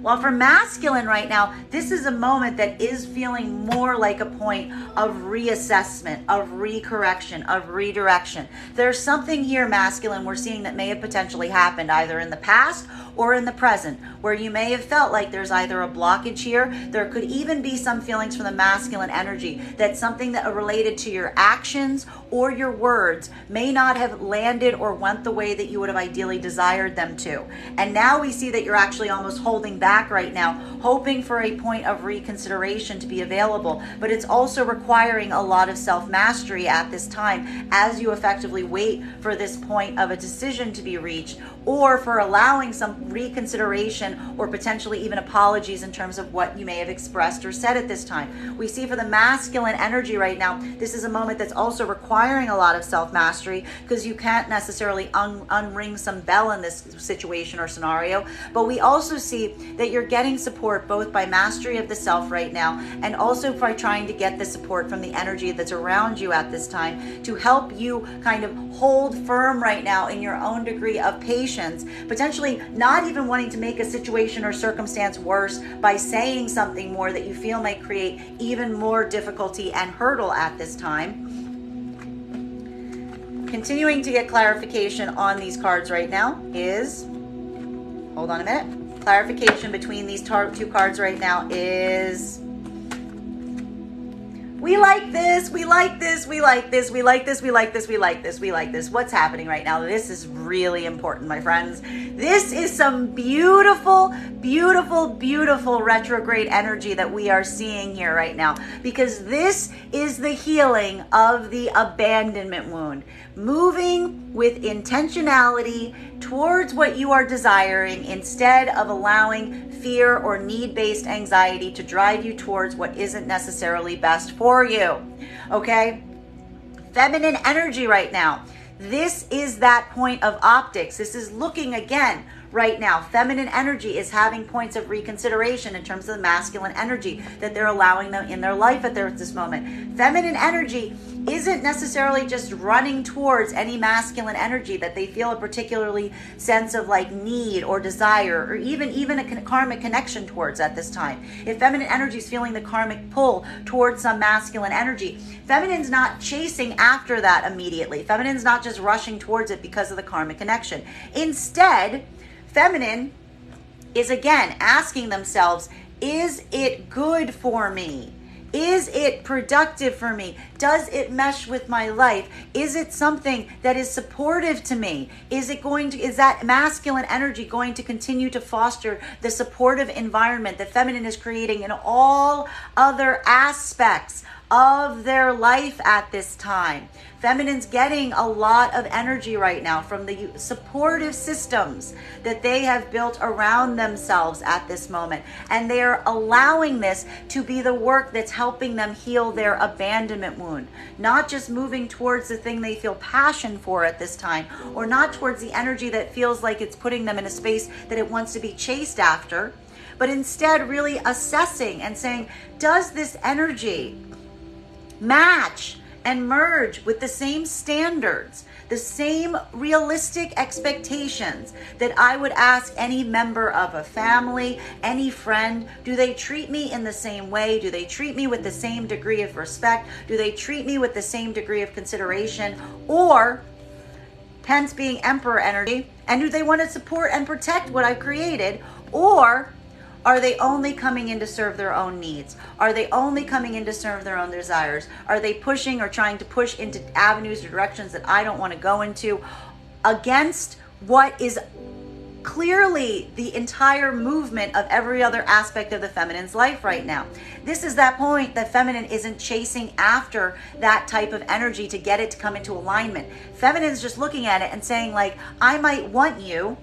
While for masculine right now, this is a moment that is feeling more like a point of reassessment, of recorrection, of redirection. There's something here, masculine, we're seeing that may have potentially happened either in the past or in the present, where you may have felt like there's either a blockage here. There could even be some feelings from the masculine energy that something that related to your actions or your words may not have landed or went the way that you would have ideally desired them to. And now we see that you're actually almost holding back right now, hoping for a point of reconsideration to be available. But it's also requiring a lot of self-mastery at this time as you effectively wait for this point of a decision to be reached, or for allowing some reconsideration or potentially even apologies in terms of what you may have expressed or said at this time. We see for the masculine energy right now, this is a moment that's also requiring requiring a lot of self-mastery because you can't necessarily unring some bell in this situation or scenario. But we also see that you're getting support both by mastery of the self right now and also by trying to get the support from the energy that's around you at this time to help you kind of hold firm right now in your own degree of patience, potentially not even wanting to make a situation or circumstance worse by saying something more that you feel might create even more difficulty and hurdle at this time. Continuing to get clarification on these cards right now is, hold on a minute, clarification between these two cards right now is, we like this, we like this, we like this, we like this, we like this, we like this, we like this. What's happening right now? This is really important, my friends. This is some beautiful, beautiful, beautiful retrograde energy that we are seeing here right now, because this is the healing of the abandonment wound. Moving with intentionality towards what you are desiring instead of allowing fear or need-based anxiety to drive you towards what isn't necessarily best for you. Okay? Feminine energy right now. This is that point of optics. This is looking again right now. Feminine energy is having points of reconsideration in terms of the masculine energy that they're allowing them in their life at this moment. Feminine energy isn't necessarily just running towards any masculine energy that they feel a particularly sense of like need or desire or even a karmic connection towards at this time. If feminine energy is feeling the karmic pull towards some masculine energy, feminine's not chasing after that immediately. Feminine's not just rushing towards it because of the karmic connection. Instead, feminine is again asking themselves, is it good for me? Is it productive for me? Does it mesh with my life? Is it something that is supportive to me? Is that masculine energy going to continue to foster the supportive environment that feminine is creating in all other aspects of their life at this time? Feminine's getting a lot of energy right now from the supportive systems that they have built around themselves at this moment. And they're allowing this to be the work that's helping them heal their abandonment wound. Not just moving towards the thing they feel passion for at this time, or not towards the energy that feels like it's putting them in a space that it wants to be chased after, but instead really assessing and saying, does this energy match and merge with the same standards, the same realistic expectations that I would ask any member of a family, any friend? Do they treat me in the same way? Do they treat me with the same degree of respect? Do they treat me with the same degree of consideration? Or, hence being Emperor energy, and do they want to support and protect what I've created? Or are they only coming in to serve their own needs? Are they only coming in to serve their own desires? Are they pushing or trying to push into avenues or directions that I don't want to go into against what is clearly the entire movement of every other aspect of the feminine's life right now? This is that point that feminine isn't chasing after that type of energy to get it to come into alignment. Feminine's just looking at it and saying, like, I might want you,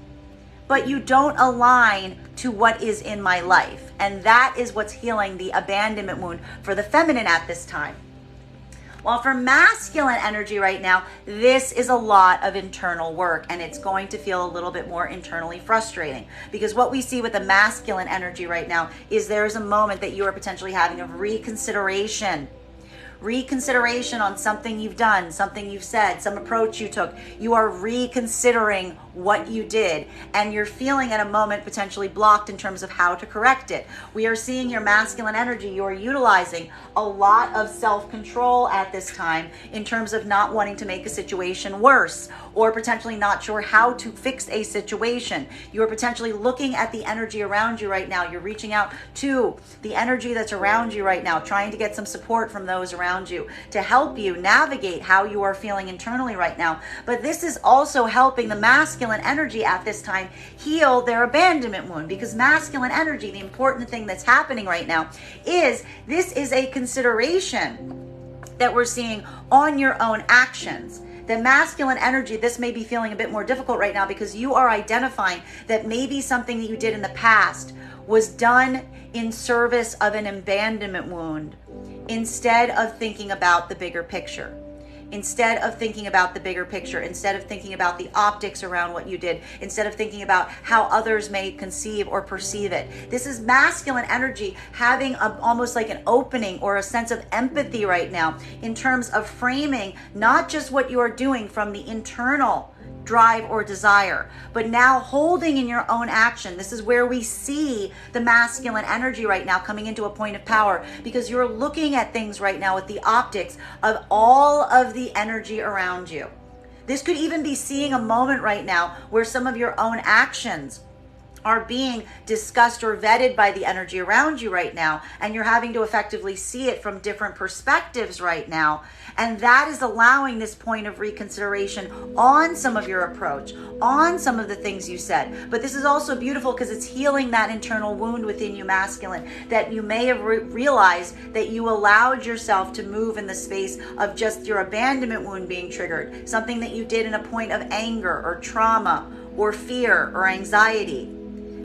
but you don't align to what is in my life. And that is what's healing the abandonment wound for the feminine at this time. While for masculine energy right now, this is a lot of internal work, and it's going to feel a little bit more internally frustrating, because what we see with the masculine energy right now is there's a moment that you are potentially having of reconsideration on something you've done, something you've said, some approach you took. You are reconsidering what you did, and you're feeling at a moment potentially blocked in terms of how to correct it. We are seeing your masculine energy. You are utilizing a lot of self-control at this time in terms of not wanting to make a situation worse, or potentially not sure how to fix a situation. You are potentially looking at the energy around you right now. You're reaching out to the energy that's around you right now, trying to get some support from those around you to help you navigate how you are feeling internally right now. But this is also helping the masculine energy at this time heal their abandonment wound, because masculine energy, the important thing that's happening right now is this is a consideration that we're seeing on your own actions. The masculine energy, this may be feeling a bit more difficult right now because you are identifying that maybe something that you did in the past was done in service of an abandonment wound instead of thinking about the bigger picture. instead of thinking about the bigger picture, instead of thinking about the optics around what you did, instead of thinking about how others may conceive or perceive it. This is masculine energy having almost like an opening or a sense of empathy right now in terms of framing not just what you are doing from the internal drive or desire, but now holding in your own action. This is where we see the masculine energy right now coming into a point of power, because you're looking at things right now with the optics of all of the energy around you. This could even be seeing a moment right now where some of your own actions are being discussed or vetted by the energy around you right now, and you're having to effectively see it from different perspectives right now. And that is allowing this point of reconsideration on some of your approach, on some of the things you said. But this is also beautiful because it's healing that internal wound within you, masculine, that you may have realized that you allowed yourself to move in the space of just your abandonment wound being triggered, something that you did in a point of anger or trauma or fear or anxiety,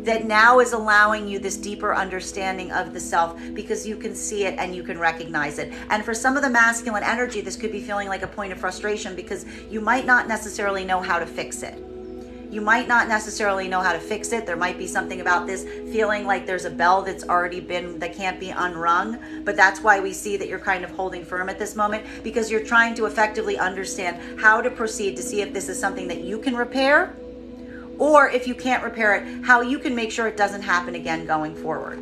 that now is allowing you this deeper understanding of the self, because you can see it and you can recognize it. And for some of the masculine energy, this could be feeling like a point of frustration because you might not necessarily know how to fix it. You might not necessarily know how to fix it. There might be something about this feeling like there's a bell that's already been, that can't be unrung. But that's why we see that you're kind of holding firm at this moment, because you're trying to effectively understand how to proceed to see if this is something that you can repair, or if you can't repair it, how you can make sure it doesn't happen again going forward.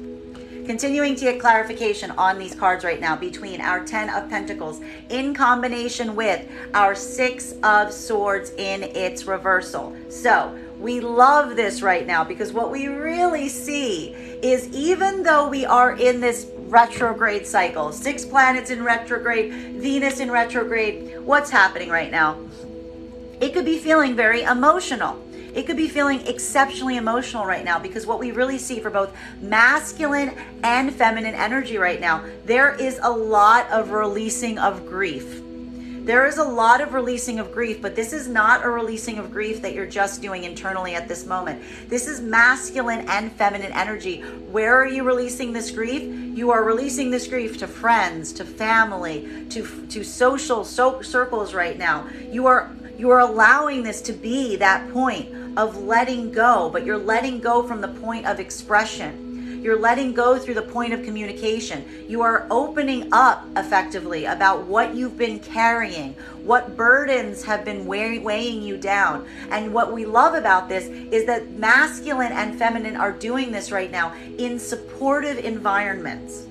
Continuing to get clarification on these cards right now between our 10 of Pentacles in combination with our 6 of Swords in its reversal. So we love this right now, because what we really see is, even though we are in this retrograde cycle, 6 planets in retrograde, Venus in retrograde, what's happening right now? It could be feeling very emotional. It could be feeling exceptionally emotional right now, because what we really see for both masculine and feminine energy right now, there is a lot of releasing of grief. There is a lot of releasing of grief, but this is not a releasing of grief that you're just doing internally at this moment. This is masculine and feminine energy. Where are you releasing this grief? You are releasing this grief to friends, to family, to social circles right now. You are allowing this to be that point of letting go, but you're letting go from the point of expression. You're letting go through the point of communication. You are opening up effectively about what you've been carrying, what burdens have been weighing you down. And what we love about this is that masculine and feminine are doing this right now in supportive environments.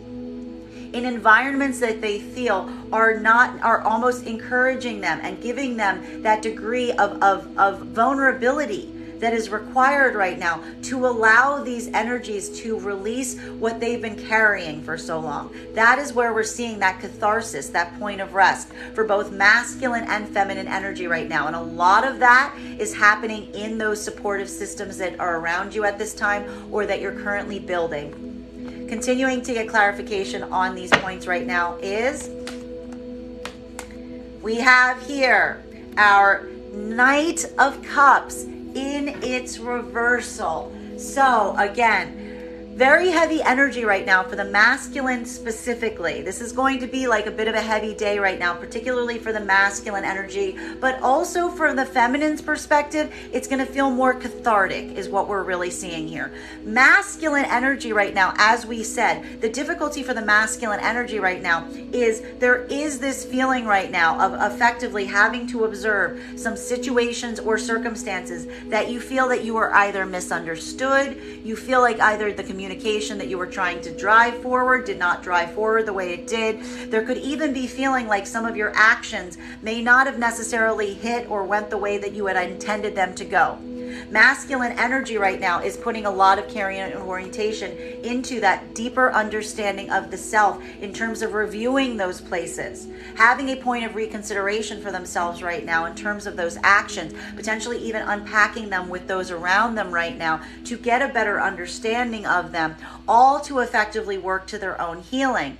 In environments that they feel are almost encouraging them and giving them that degree of vulnerability that is required right now to allow these energies to release what they've been carrying for so long. That is where we're seeing that catharsis, that point of rest for both masculine and feminine energy right now. And a lot of that is happening in those supportive systems that are around you at this time, or that you're currently building. Continuing to get clarification on these points right now is, we have here our Knight of Cups in its reversal. So again, very heavy energy right now for the masculine specifically. This is going to be like a bit of a heavy day right now, particularly for the masculine energy, but also from the feminine's perspective, it's going to feel more cathartic is what we're really seeing here. Masculine energy right now, as we said, the difficulty for the masculine energy right now is there is this feeling right now of effectively having to observe some situations or circumstances that you feel that you are either misunderstood, you feel like either the communication that you were trying to drive forward did not drive forward the way it did. There could even be feeling like some of your actions may not have necessarily hit or went the way that you had intended them to go. Masculine energy right now is putting a lot of care and orientation into that deeper understanding of the self in terms of reviewing those places, having a point of reconsideration for themselves right now in terms of those actions, potentially even unpacking them with those around them right now to get a better understanding of them, all to effectively work to their own healing.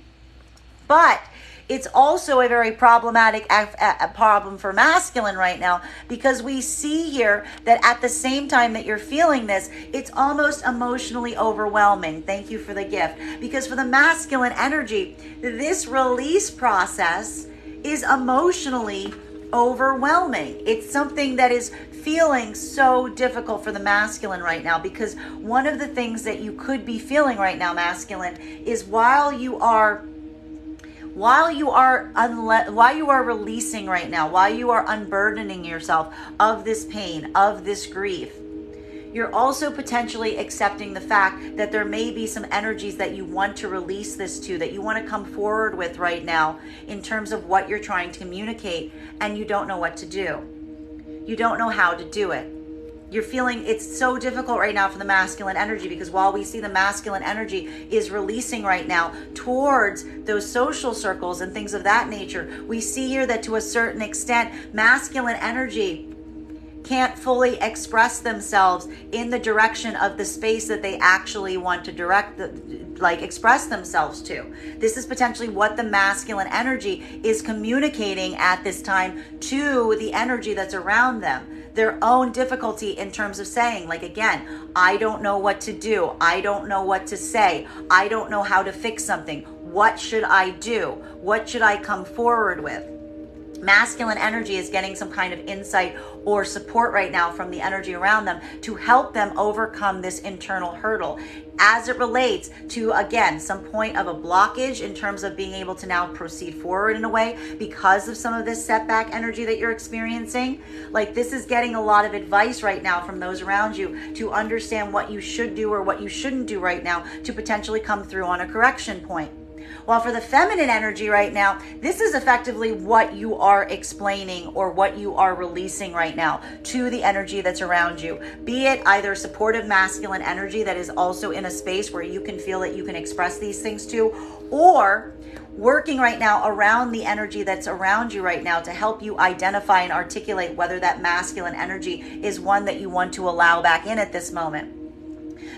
But it's also a very problematic problem for masculine right now, because we see here that at the same time that you're feeling this, it's almost emotionally overwhelming. Thank you for the gift. Because for the masculine energy, this release process is emotionally overwhelming. It's something that is feeling so difficult for the masculine right now, because one of the things that you could be feeling right now, masculine, is while you are releasing right now, while you are unburdening yourself of this pain, of this grief, you're also potentially accepting the fact that there may be some energies that you want to release this to, that you want to come forward with right now in terms of what you're trying to communicate, and you don't know what to do. You don't know how to do it. You're feeling it's so difficult right now for the masculine energy, because while we see the masculine energy is releasing right now towards those social circles and things of that nature, we see here that to a certain extent, masculine energy can't fully express themselves in the direction of the space that they actually want to express themselves to. This is potentially what the masculine energy is communicating at this time to the energy that's around them. Their own difficulty in terms of saying, like, again, I don't know what to do. I don't know what to say. I don't know how to fix something. What should I do? What should I come forward with? Masculine energy is getting some kind of insight or support right now from the energy around them to help them overcome this internal hurdle as it relates to, again, some point of a blockage in terms of being able to now proceed forward in a way because of some of this setback energy that you're experiencing. Like, this is getting a lot of advice right now from those around you to understand what you should do or what you shouldn't do right now to potentially come through on a correction point. While for the feminine energy right now, this is effectively what you are explaining or what you are releasing right now to the energy that's around you. Be it either supportive masculine energy that is also in a space where you can feel that you can express these things to, or working right now around the energy that's around you right now to help you identify and articulate whether that masculine energy is one that you want to allow back in at this moment.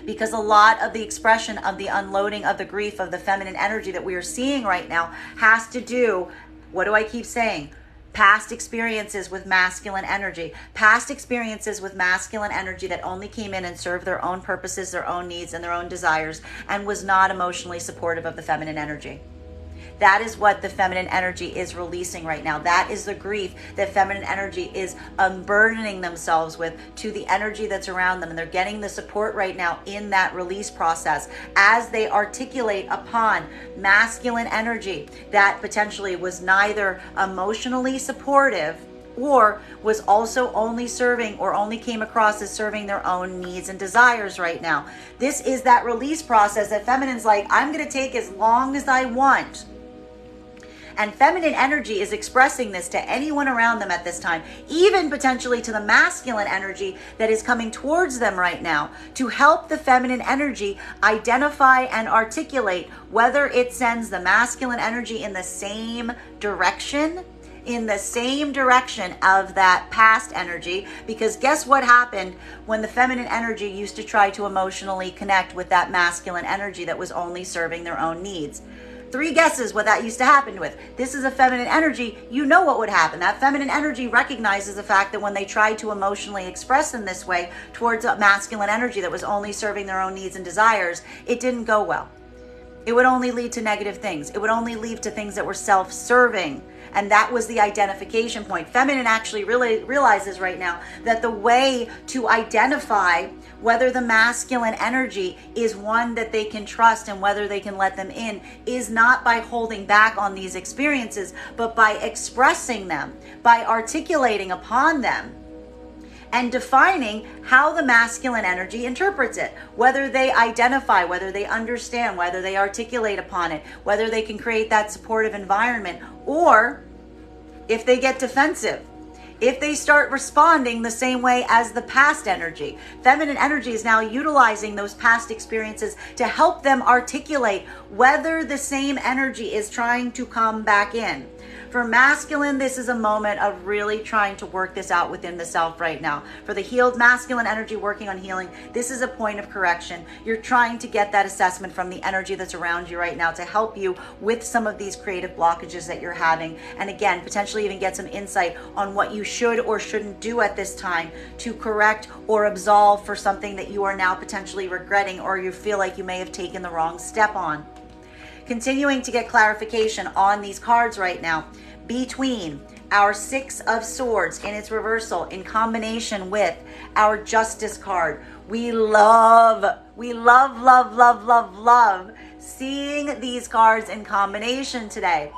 Because a lot of the expression of the unloading of the grief of the feminine energy that we are seeing right now has to do, what do I keep saying? Past experiences with masculine energy. Past experiences with masculine energy that only came in and served their own purposes, their own needs, and their own desires, and was not emotionally supportive of the feminine energy. That is what the feminine energy is releasing right now. That is the grief that feminine energy is unburdening themselves with to the energy that's around them. And they're getting the support right now in that release process as they articulate upon masculine energy that potentially was neither emotionally supportive or was also only serving or only came across as serving their own needs and desires right now. This is that release process that feminine's like, I'm going to take as long as I want. And feminine energy is expressing this to anyone around them at this time, even potentially to the masculine energy that is coming towards them right now, to help the feminine energy identify and articulate whether it sends the masculine energy in the same direction of that past energy. Because guess what happened when the feminine energy used to try to emotionally connect with that masculine energy that was only serving their own needs? 3 guesses what that used to happen with. This is a feminine energy. You know what would happen. That feminine energy recognizes the fact that when they tried to emotionally express in this way towards a masculine energy that was only serving their own needs and desires, it didn't go well. It would only lead to negative things. It would only lead to things that were self-serving. And that was the identification point. Feminine actually really realizes right now that the way to identify whether the masculine energy is one that they can trust and whether they can let them in is not by holding back on these experiences, but by expressing them, by articulating upon them, and defining how the masculine energy interprets it, whether they identify, whether they understand, whether they articulate upon it, whether they can create that supportive environment, or if they get defensive, if they start responding the same way as the past energy. Feminine energy is now utilizing those past experiences to help them articulate whether the same energy is trying to come back in. For masculine, this is a moment of really trying to work this out within the self right now. For the healed masculine energy working on healing, this is a point of correction. You're trying to get that assessment from the energy that's around you right now to help you with some of these creative blockages that you're having. And again, potentially even get some insight on what you should or shouldn't do at this time to correct or absolve for something that you are now potentially regretting or you feel like you may have taken the wrong step on. Continuing to get clarification on these cards right now. between our Six of Swords in its reversal in combination with our Justice card. We love seeing these cards in combination today,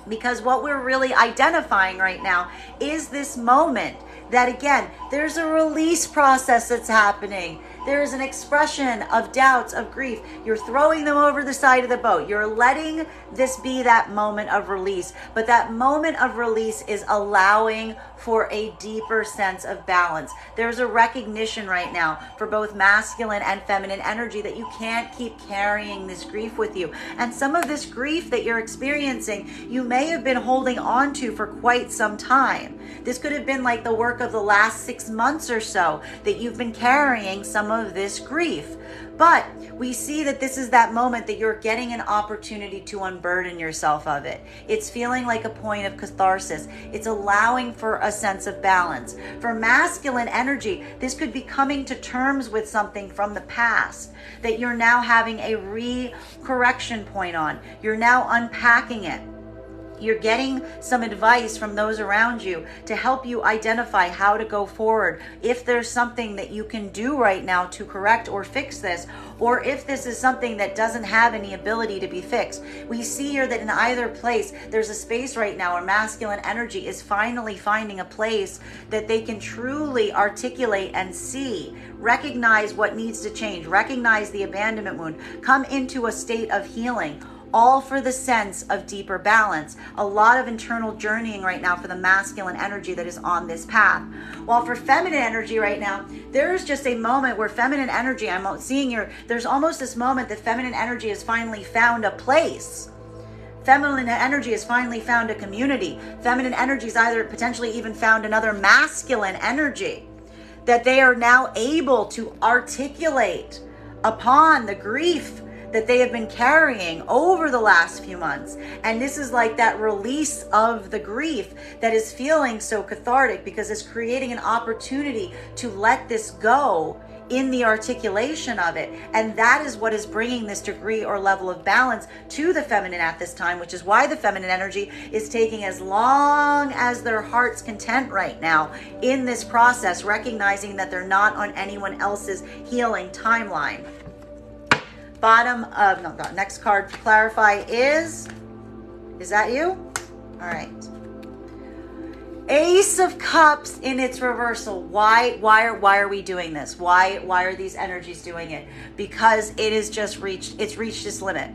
because what we're really identifying right now is this moment that, again, there's a release process that's happening. There is an expression of doubts, of grief. You're throwing them over the side of the boat. You're letting this be that moment of release. But that moment of release is allowing for a deeper sense of balance. There's a recognition right now for both masculine and feminine energy that you can't keep carrying this grief with you. And some of this grief that you're experiencing, you may have been holding on to for quite some time. This could have been like the work of the last 6 months or so that you've been carrying some of this grief. But we see that this is that moment that you're getting an opportunity to unburden yourself of it. It's feeling like a point of catharsis. It's allowing for a sense of balance. For masculine energy, this could be coming to terms with something from the past that you're now having a re-correction point on. You're now unpacking it. You're getting some advice from those around you to help you identify how to go forward. If there's something that you can do right now to correct or fix this, or if this is something that doesn't have any ability to be fixed. We see here that in either place, there's a space right now where masculine energy is finally finding a place that they can truly articulate and see, recognize what needs to change, recognize the abandonment wound, come into a state of healing. All for the sense of deeper balance. A lot of internal journeying right now for the masculine energy that is on this path. While for feminine energy right now, there's just a moment where feminine energy, I'm seeing here, there's almost this moment that feminine energy has finally found a place. Feminine energy has finally found a community. Feminine energy has either potentially even found another masculine energy that they are now able to articulate upon the grief that they have been carrying over the last few months. And this is like that release of the grief that is feeling so cathartic, because it's creating an opportunity to let this go in the articulation of it. And that is what is bringing this degree or level of balance to the feminine at this time, which is why the feminine energy is taking as long as their heart's content right now in this process, recognizing that they're not on anyone else's healing timeline. Next card to clarify is that you? All right. Ace of Cups in its reversal. Why are we doing this? Why are these energies doing it? Because it is just reached its limit.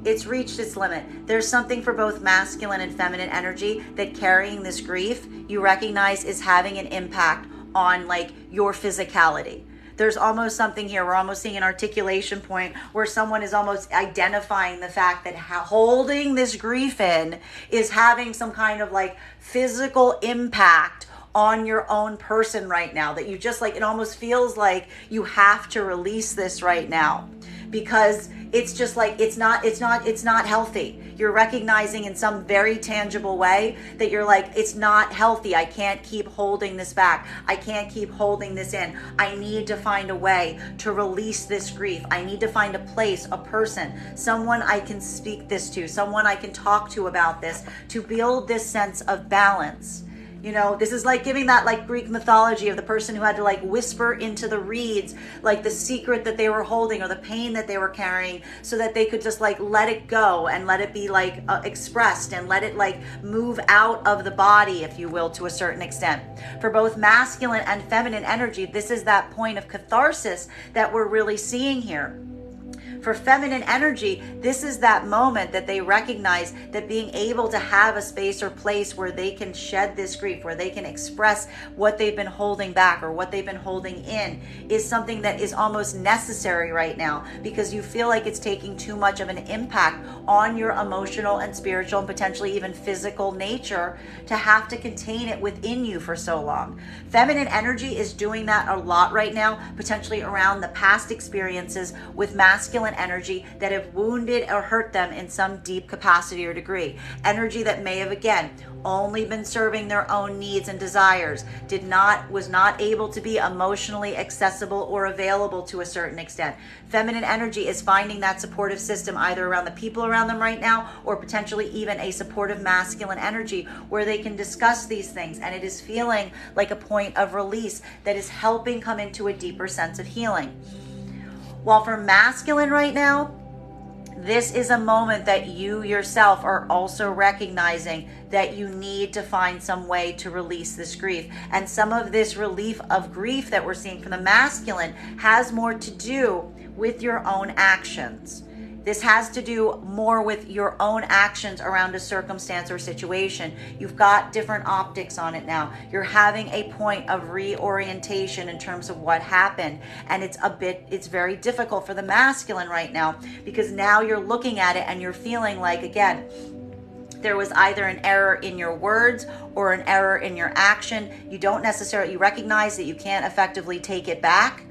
It's reached its limit. There's something for both masculine and feminine energy that carrying this grief, you recognize, is having an impact on like your physicality. There's almost something here. We're almost seeing an articulation point where someone is almost identifying the fact that holding this grief in is having some kind of like physical impact on your own person right now, that you just like, it almost feels like you have to release this right now, because it's just like, it's not healthy. You're recognizing in some very tangible way that you're like, it's not healthy. I can't keep holding this back. I can't keep holding this in. I need to find a way to release this grief. I need to find a place, a person, someone I can speak this to, someone I can talk to about this, to build this sense of balance. You know, this is like giving that like Greek mythology of the person who had to like whisper into the reeds, like the secret that they were holding or the pain that they were carrying, so that they could just like let it go and let it be like expressed and let it like move out of the body, if you will, to a certain extent. For both masculine and feminine energy, this is that point of catharsis that we're really seeing here. For feminine energy, this is that moment that they recognize that being able to have a space or place where they can shed this grief, where they can express what they've been holding back or what they've been holding in, is something that is almost necessary right now, because you feel like it's taking too much of an impact on your emotional and spiritual and potentially even physical nature to have to contain it within you for so long. Feminine energy is doing that a lot right now, potentially around the past experiences with masculine masculine energy that have wounded or hurt them in some deep capacity or degree. Energy that may have, again, only been serving their own needs and desires, was not able to be emotionally accessible or available to a certain extent. Feminine energy is finding that supportive system either around the people around them right now, or potentially even a supportive masculine energy where they can discuss these things, and it is feeling like a point of release that is helping come into a deeper sense of healing. While for masculine right now, this is a moment that you yourself are also recognizing that you need to find some way to release this grief. And some of this relief of grief that we're seeing from the masculine has more to do with your own actions. This has to do more with your own actions around a circumstance or situation. You've got different optics on it now. You're having a point of reorientation in terms of what happened. And it's very difficult for the masculine right now, because now you're looking at it and you're feeling like, again, there was either an error in your words or an error in your action. You recognize that you can't effectively take it back.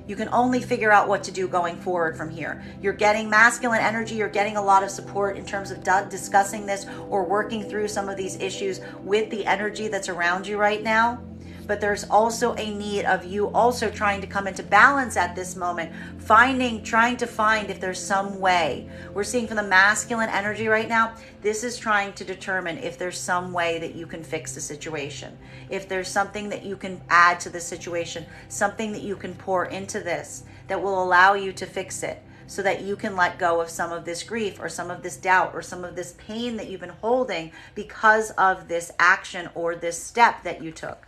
You can only figure out what to do going forward from here. You're getting masculine energy. You're getting a lot of support in terms of discussing this or working through some of these issues with the energy that's around you right now. But there's also a need of you also trying to come into balance at this moment, trying to find if there's some way. We're seeing from the masculine energy right now, this is trying to determine if there's some way that you can fix the situation. If there's something that you can add to the situation, something that you can pour into this that will allow you to fix it, so that you can let go of some of this grief or some of this doubt or some of this pain that you've been holding because of this action or this step that you took.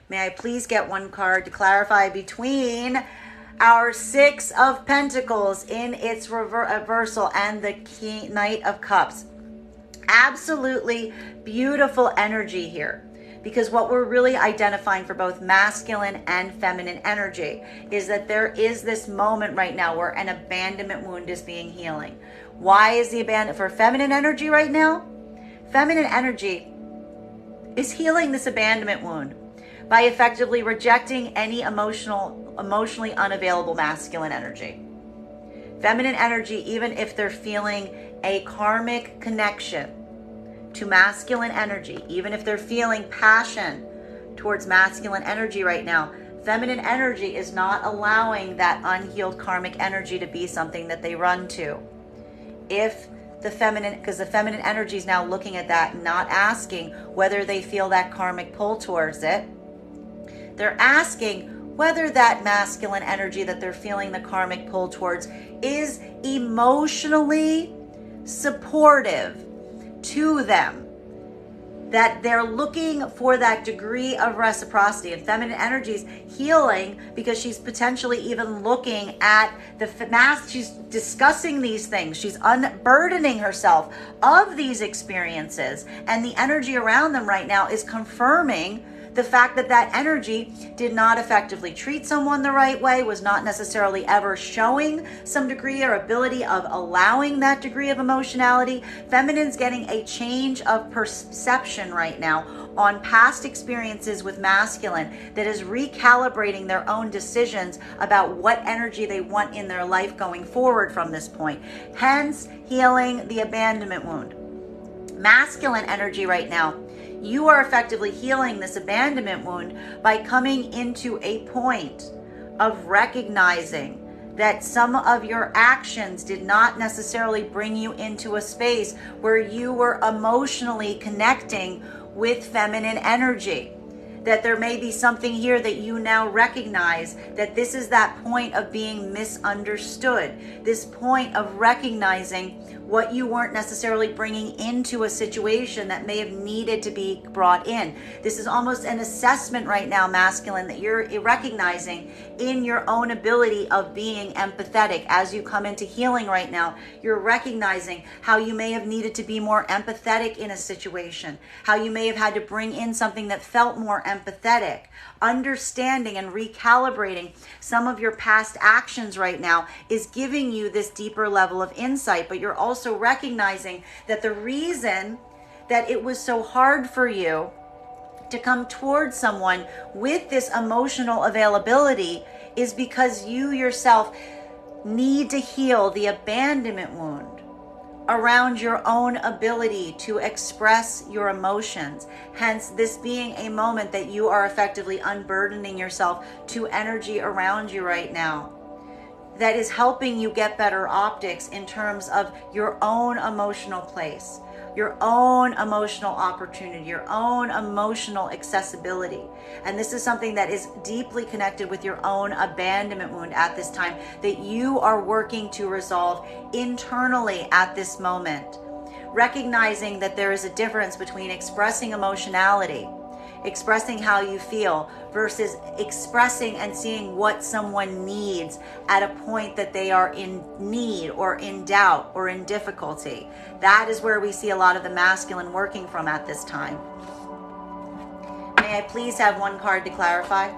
May I please get one card to clarify between our Six of Pentacles in its reversal and the Knight of Cups? Absolutely beautiful energy here, because what we're really identifying for both masculine and feminine energy is that there is this moment right now where an abandonment wound is being healing. Why is the abandonment for feminine energy right now? Feminine energy is healing this abandonment wound by effectively rejecting any emotionally unavailable masculine energy. Feminine energy, even if they're feeling a karmic connection to masculine energy, even if they're feeling passion towards masculine energy right now, feminine energy is not allowing that unhealed karmic energy to be something that they run to. Because the feminine energy is now looking at that and not asking whether they feel that karmic pull towards it. They're asking whether that masculine energy that they're feeling the karmic pull towards is emotionally supportive to them, that they're looking for that degree of reciprocity. And feminine energy is healing because she's potentially even looking at she's discussing these things. She's unburdening herself of these experiences. And the energy around them right now is confirming the fact that that energy did not effectively treat someone the right way, was not necessarily ever showing some degree or ability of allowing that degree of emotionality. Feminine's getting a change of perception right now on past experiences with masculine that is recalibrating their own decisions about what energy they want in their life going forward from this point. Hence, healing the abandonment wound. Masculine energy right now, you are effectively healing this abandonment wound by coming into a point of recognizing that some of your actions did not necessarily bring you into a space where you were emotionally connecting with feminine energy. That there may be something here that you now recognize that this is that point of being misunderstood, this point of recognizing what you weren't necessarily bringing into a situation that may have needed to be brought in. This is almost an assessment right now, masculine, that you're recognizing in your own ability of being empathetic. As you come into healing right now, you're recognizing how you may have needed to be more empathetic in a situation, how you may have had to bring in something that felt more empathetic. Understanding and recalibrating some of your past actions right now is giving you this deeper level of insight, but you're also recognizing that the reason that it was so hard for you to come towards someone with this emotional availability is because you yourself need to heal the abandonment wound around your own ability to express your emotions. Hence, this being a moment that you are effectively unburdening yourself to energy around you right now that is helping you get better optics in terms of your own emotional place, your own emotional opportunity, your own emotional accessibility. And this is something that is deeply connected with your own abandonment wound at this time that you are working to resolve internally at this moment. Recognizing that there is a difference between expressing emotionality, expressing how you feel, versus expressing and seeing what someone needs at a point that they are in need or in doubt or in difficulty. That is where we see a lot of the masculine working from at this time. May I please have one card to clarify?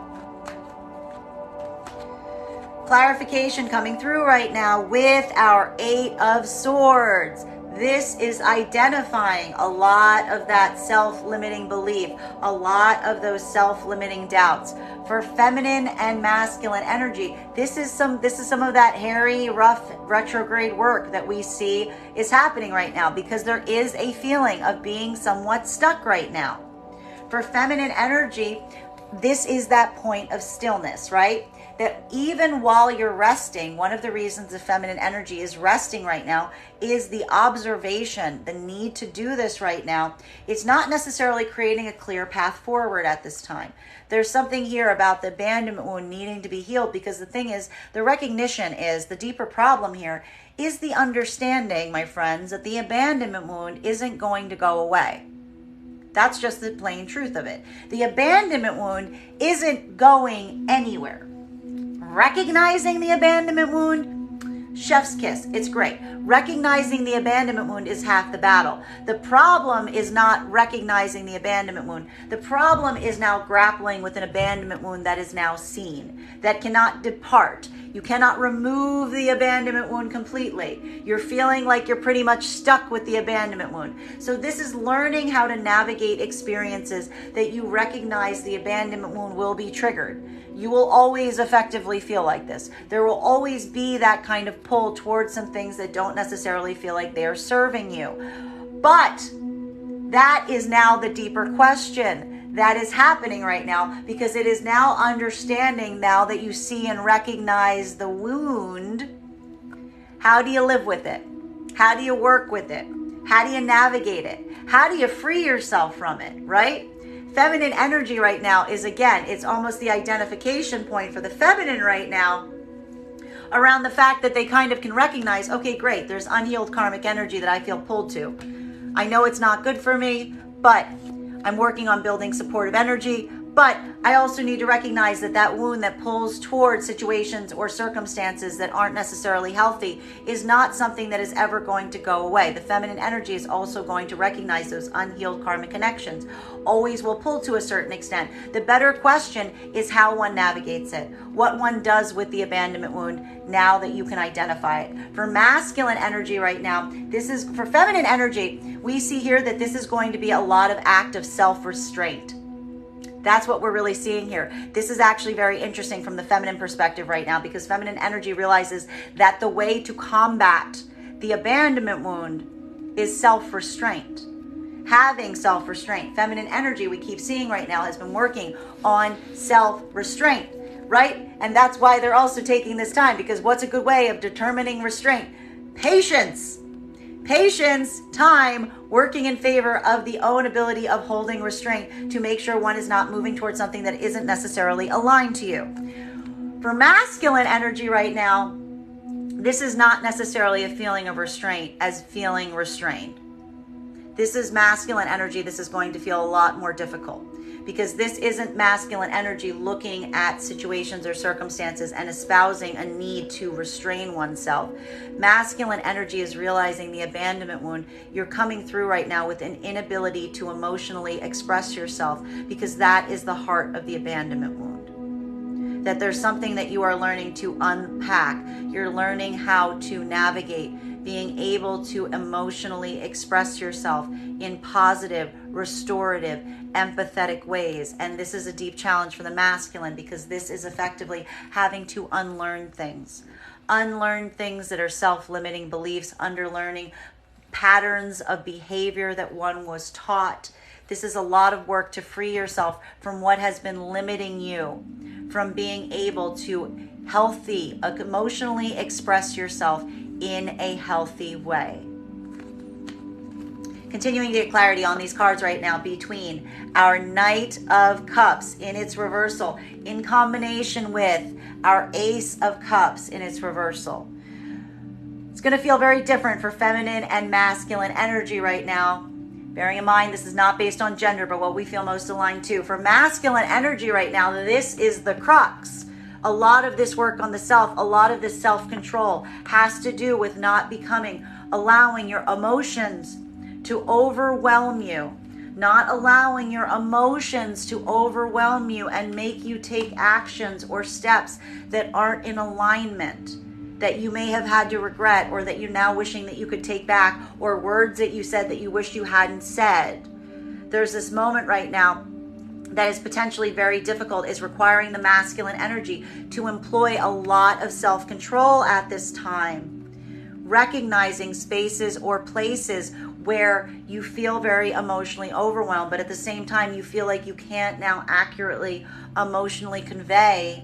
Clarification coming through right now with our 8 of Swords. This is identifying a lot of that self-limiting belief, a lot of those self-limiting doubts. For feminine and masculine energy, this is some of that hairy, rough, retrograde work that we see is happening right now, because there is a feeling of being somewhat stuck right now. For feminine energy, this is that point of stillness, right? That even while you're resting, one of the reasons the feminine energy is resting right now is the observation, the need to do this right now. It's not necessarily creating a clear path forward at this time. There's something here about the abandonment wound needing to be healed, because the thing is, the recognition is, the deeper problem here is the understanding, my friends, that the abandonment wound isn't going to go away. That's just the plain truth of it. The abandonment wound isn't going anywhere. Recognizing the abandonment wound, chef's kiss, it's great. Recognizing the abandonment wound is half the battle. The problem is not recognizing the abandonment wound. The problem is now grappling with an abandonment wound that is now seen, that cannot depart. You cannot remove the abandonment wound completely. You're feeling like you're pretty much stuck with the abandonment wound. So this is learning how to navigate experiences that you recognize the abandonment wound will be triggered. You will always effectively feel like this. There will always be that kind of pull towards some things that don't necessarily feel like they're serving you. But that is now the deeper question that is happening right now, because it is now understanding, now that you see and recognize the wound, how do you live with it? How do you work with it? How do you navigate it? How do you free yourself from it, right? Feminine energy right now is, again, it's almost the identification point for the feminine right now around the fact that they kind of can recognize, okay, great, there's unhealed karmic energy that I feel pulled to. I know it's not good for me, but I'm working on building supportive energy. But I also need to recognize that that wound that pulls towards situations or circumstances that aren't necessarily healthy is not something that is ever going to go away. The feminine energy is also going to recognize those unhealed karmic connections. Always will pull to a certain extent. The better question is how one navigates it, what one does with the abandonment wound now that you can identify it. For masculine energy right now, this is, for feminine energy, we see here that this is going to be a lot of act of self-restraint. That's what we're really seeing here. This is actually very interesting from the feminine perspective right now, because feminine energy realizes that the way to combat the abandonment wound is self-restraint. Having self-restraint. Feminine energy, we keep seeing right now, has been working on self-restraint, right? And that's why they're also taking this time, because what's a good way of determining restraint? Patience. Patience, time, working in favor of the own ability of holding restraint to make sure one is not moving towards something that isn't necessarily aligned to you. For masculine energy right now, this is not necessarily a feeling of restraint as feeling restrained. This is masculine energy. This is going to feel a lot more difficult, because this isn't masculine energy looking at situations or circumstances and espousing a need to restrain oneself. Masculine energy is realizing the abandonment wound. You're coming through right now with an inability to emotionally express yourself, because that is the heart of the abandonment wound. That there's something that you are learning to unpack. You're learning how to navigate being able to emotionally express yourself in positive, restorative, empathetic ways. And this is a deep challenge for the masculine, because this is effectively having to unlearn things. unlearn things that are self-limiting beliefs, underlearning patterns of behavior that one was taught. This is a lot of work to free yourself from what has been limiting you from being able to emotionally express yourself in a healthy way. Continuing to get clarity on these cards right now between our Knight of Cups in its reversal in combination with our Ace of Cups in its reversal. It's going to feel very different for feminine and masculine energy right now. Bearing in mind, this is not based on gender, but what we feel most aligned to. For masculine energy right now, this is the crux. A lot of this work on the self, a lot of this self-control has to do with not allowing your emotions to overwhelm you, not allowing your emotions to overwhelm you and make you take actions or steps that aren't in alignment, that you may have had to regret, or that you're now wishing that you could take back, or words that you said that you wish you hadn't said. There's this moment right now that is potentially very difficult, is requiring the masculine energy to employ a lot of self-control at this time, recognizing spaces or places where you feel very emotionally overwhelmed, but at the same time you feel like you can't now accurately emotionally convey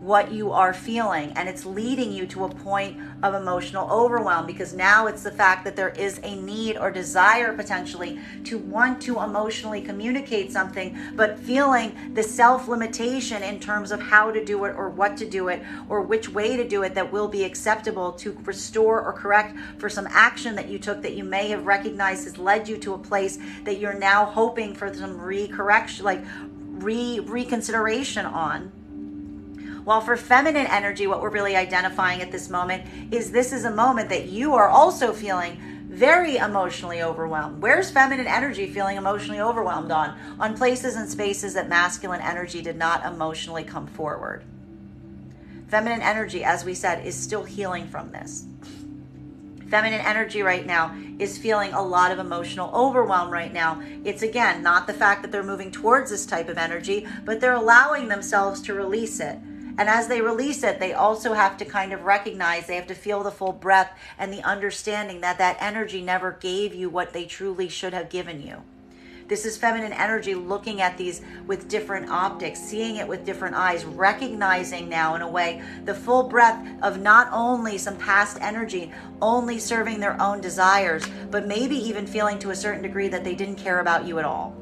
what you are feeling, and it's leading you to a point of emotional overwhelm, because now it's the fact that there is a need or desire potentially to want to emotionally communicate something, but feeling the self-limitation in terms of how to do it or what to do it or which way to do it that will be acceptable to restore or correct for some action that you took that you may have recognized has led you to a place that you're now hoping for some reconsideration on. While for feminine energy, what we're really identifying at this moment is this is a moment that you are also feeling very emotionally overwhelmed. Where's feminine energy feeling emotionally overwhelmed on? On places and spaces that masculine energy did not emotionally come forward. Feminine energy, as we said, is still healing from this. Feminine energy right now is feeling a lot of emotional overwhelm right now. It's again, not the fact that they're moving towards this type of energy, but they're allowing themselves to release it. And as they release it, they also have to kind of recognize, they have to feel the full breath and the understanding that that energy never gave you what they truly should have given you. This is feminine energy looking at these with different optics, seeing it with different eyes, recognizing now in a way the full breadth of not only some past energy only serving their own desires, but maybe even feeling to a certain degree that they didn't care about you at all.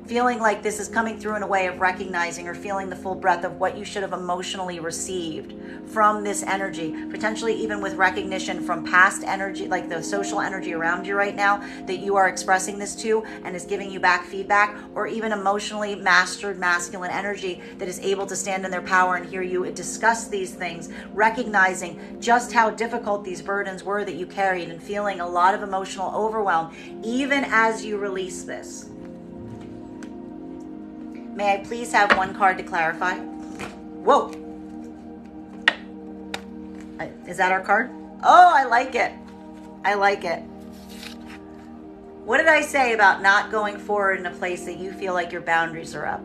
Feeling like this is coming through in a way of recognizing or feeling the full breadth of what you should have emotionally received from this energy, potentially even with recognition from past energy, like the social energy around you right now that you are expressing this to and is giving you back feedback, or even emotionally mastered masculine energy that is able to stand in their power and hear you discuss these things, recognizing just how difficult these burdens were that you carried and feeling a lot of emotional overwhelm even as you release this. May I please have one card to clarify? Whoa. Is that our card? Oh, I like it. I like it. What did I say about not going forward in a place that you feel like your boundaries are up?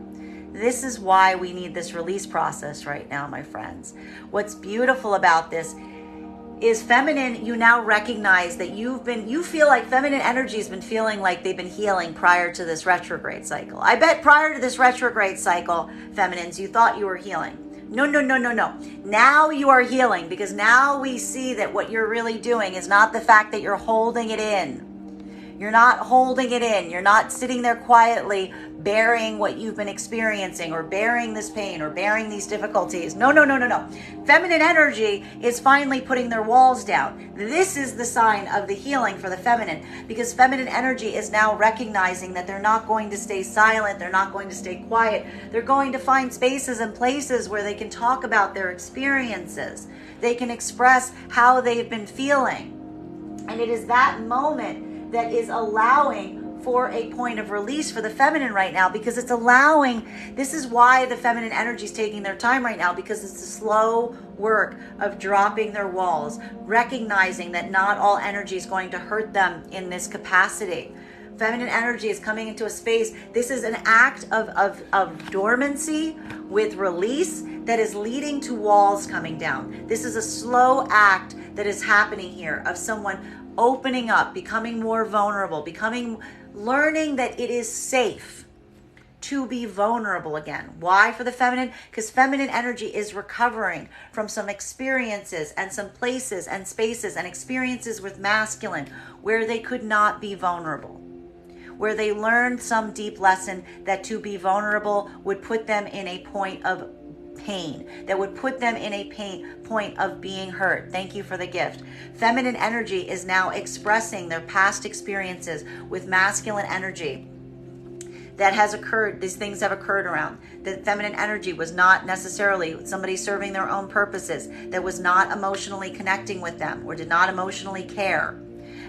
This is why we need this release process right now, my friends. What's beautiful about this is feminine, you now recognize that you feel like feminine energy has been feeling like they've been healing prior to this retrograde cycle. I bet prior to this retrograde cycle, feminines, you thought you were healing. No. Now you are healing, because now we see that what you're really doing is not the fact that you're holding it in. You're not holding it in. You're not sitting there quietly bearing what you've been experiencing or bearing this pain or bearing these difficulties. No. Feminine energy is finally putting their walls down. This is the sign of the healing for the feminine, because feminine energy is now recognizing that they're not going to stay silent. They're not going to stay quiet. They're going to find spaces and places where they can talk about their experiences. They can express how they've been feeling. And it is that moment that is allowing for a point of release for the feminine right now, because it's allowing, this is why the feminine energy is taking their time right now, because it's a slow work of dropping their walls, recognizing that not all energy is going to hurt them in this capacity. Feminine energy is coming into a space. This is an act of dormancy with release that is leading to walls coming down. This is a slow act that is happening here of someone opening up, becoming more vulnerable, learning that it is safe to be vulnerable again. Why for the feminine? Because feminine energy is recovering from some experiences and some places and spaces and experiences with masculine where they could not be vulnerable, where they learned some deep lesson that to be vulnerable would put them in a point of pain, that would put them in a point of being hurt. Thank you for the gift. Feminine energy is now expressing their past experiences with masculine energy that has occurred. These things have occurred around. The feminine energy was not necessarily somebody serving their own purposes, that was not emotionally connecting with them or did not emotionally care.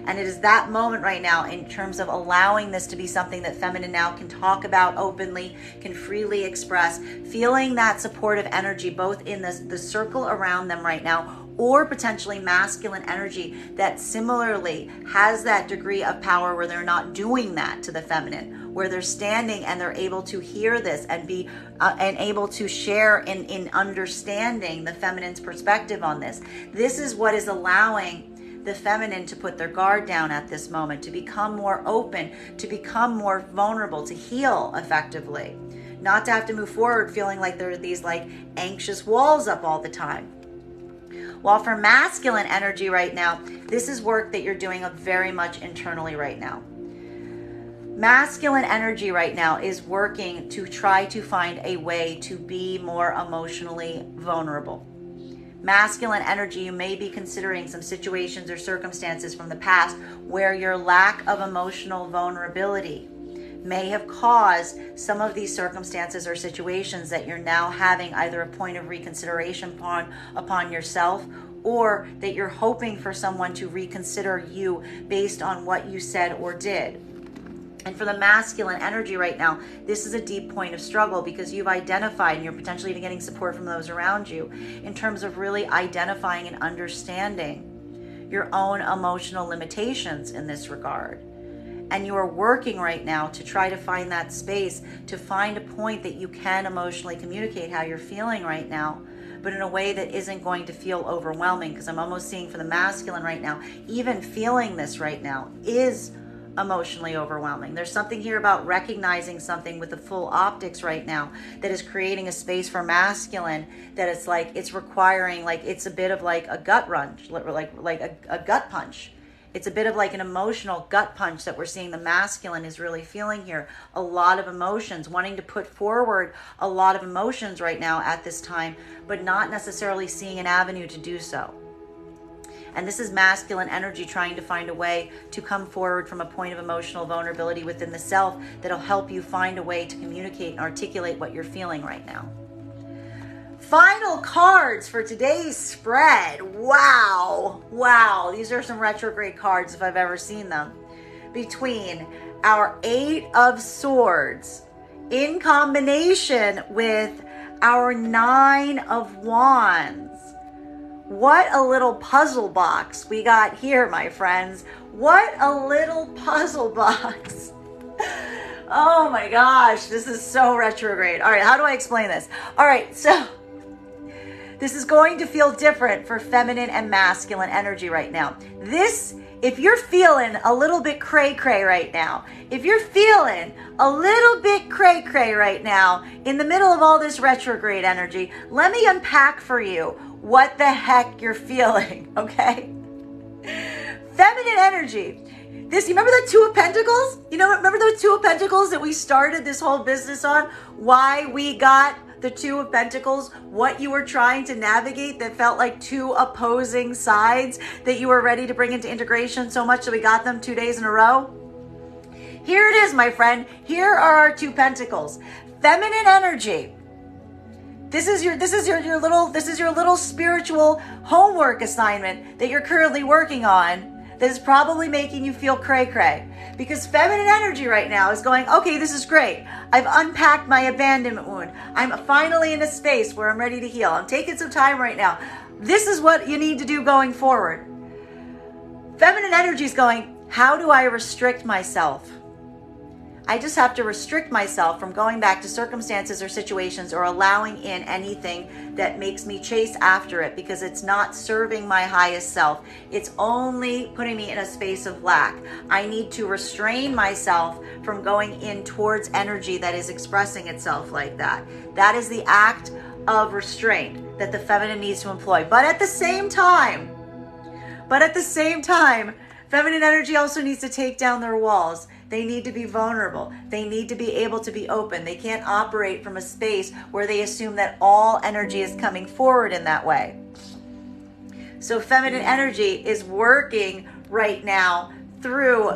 And it is that moment right now in terms of allowing this to be something that feminine now can talk about openly, can freely express, feeling that supportive energy both in the circle around them right now, or potentially masculine energy that similarly has that degree of power where they're not doing that to the feminine, where they're standing and they're able to hear this and be and able to share in understanding the feminine's perspective on this. This is what is allowing the feminine to put their guard down at this moment, to become more open, to become more vulnerable, to heal effectively, not to have to move forward feeling like there are these like anxious walls up all the time. While for masculine energy right now, this is work that you're doing very much internally right now. Masculine energy right now is working to try to find a way to be more emotionally vulnerable. Masculine energy, you may be considering some situations or circumstances from the past where your lack of emotional vulnerability may have caused some of these circumstances or situations that you're now having either a point of reconsideration upon yourself, or that you're hoping for someone to reconsider you based on what you said or did. And for the masculine energy right now, this is a deep point of struggle because you've identified, and you're potentially even getting support from those around you in terms of really identifying and understanding your own emotional limitations in this regard. And you are working right now to try to find that space, to find a point that you can emotionally communicate how you're feeling right now, but in a way that isn't going to feel overwhelming. Because I'm almost seeing for the masculine right now, even feeling this right now is emotionally overwhelming. There's something here about recognizing something with the full optics right now that is creating a space for masculine that it's like it's requiring, like it's a bit of like a gut wrench, like a gut punch. It's a bit of like an emotional gut punch that we're seeing the masculine is really feeling here. A lot of emotions, wanting to put forward a lot of emotions right now at this time, but not necessarily seeing an avenue to do so. And this is masculine energy trying to find a way to come forward from a point of emotional vulnerability within the self that'll help you find a way to communicate and articulate what you're feeling right now. Final cards for today's spread. Wow. These are some retrograde cards if I've ever seen them. Between our 8 of Swords in combination with our 9 of Wands. What a little puzzle box we got here, my friends. What a little puzzle box. Oh my gosh, this is so retrograde. All right, how do I explain this? All right, so this is going to feel different for feminine and masculine energy right now. This, if you're feeling a little bit cray-cray right now, if you're feeling a little bit cray-cray right now in the middle of all this retrograde energy, let me unpack for you what the heck you're feeling, okay? Feminine energy. This, you remember the 2 of Pentacles? Remember those 2 of Pentacles that we started this whole business on? Why we got the 2 of Pentacles, what you were trying to navigate that felt like 2 opposing sides that you were ready to bring into integration so much that we got them 2 days in a row? Here it is, my friend. Here are our 2 Pentacles. Feminine energy. This is your little spiritual homework assignment that you're currently working on that is probably making you feel cray-cray. Because feminine energy right now is going, okay, this is great. I've unpacked my abandonment wound. I'm finally in a space where I'm ready to heal. I'm taking some time right now. This is what you need to do going forward. Feminine energy is going, how do I restrict myself I just have to restrict myself from going back to circumstances or situations or allowing in anything that makes me chase after it, because it's not serving my highest self. It's only putting me in a space of lack. I need to restrain myself from going in towards energy that is expressing itself like that. That is the act of restraint that the feminine needs to employ. But at the same time, feminine energy also needs to take down their walls. They need to be vulnerable. They need to be able to be open. They can't operate from a space where they assume that all energy is coming forward in that way. So feminine energy is working right now through,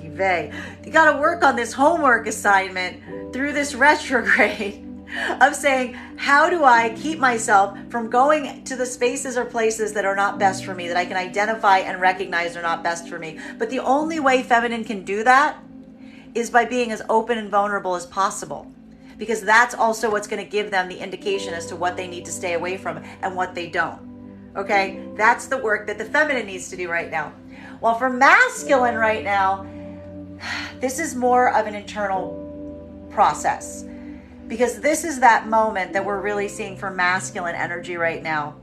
you got to work on this homework assignment through this retrograde of saying, how do I keep myself from going to the spaces or places that are not best for me, that I can identify and recognize are not best for me. But the only way feminine can do that is by being as open and vulnerable as possible, because that's also what's going to give them the indication as to what they need to stay away from and what they don't. Okay, that's the work that the feminine needs to do right now. While for masculine right now, this is more of an internal process, because this is that moment that we're really seeing for masculine energy right now,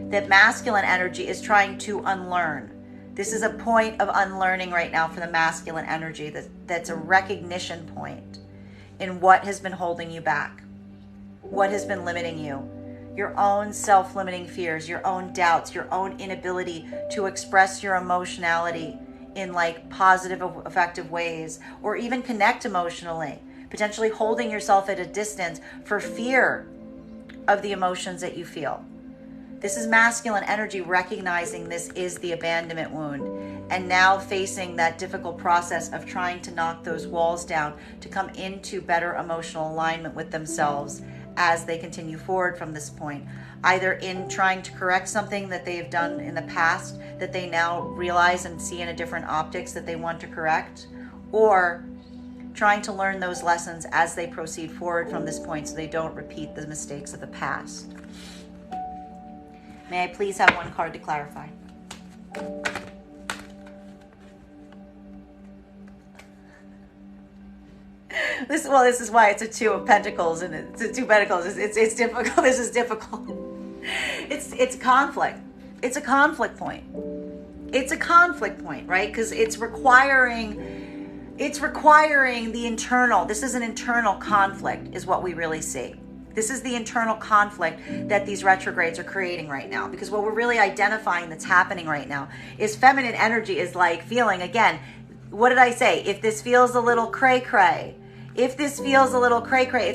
that masculine energy is trying to unlearn. This is a point of unlearning right now for the masculine energy. That's a recognition point in what has been holding you back, what has been limiting you, your own self-limiting fears, your own doubts, your own inability to express your emotionality in like positive, effective ways, or even connect emotionally, potentially holding yourself at a distance for fear of the emotions that you feel. This is masculine energy recognizing this is the abandonment wound, and now facing that difficult process of trying to knock those walls down to come into better emotional alignment with themselves as they continue forward from this point, either in trying to correct something that they have done in the past that they now realize and see in a different optics that they want to correct, or trying to learn those lessons as they proceed forward from this point so they don't repeat the mistakes of the past. May I please have one card to clarify? This is why it's a Two of Pentacles and it's a Two of Pentacles. It's difficult. This is difficult. It's conflict. It's a conflict point. It's a conflict point, right? Because it's requiring the internal. This is an internal conflict, is what we really see. This is the internal conflict that these retrogrades are creating right now, because what we're really identifying that's happening right now is feminine energy is like feeling, again, what did I say? If this feels a little cray-cray, it's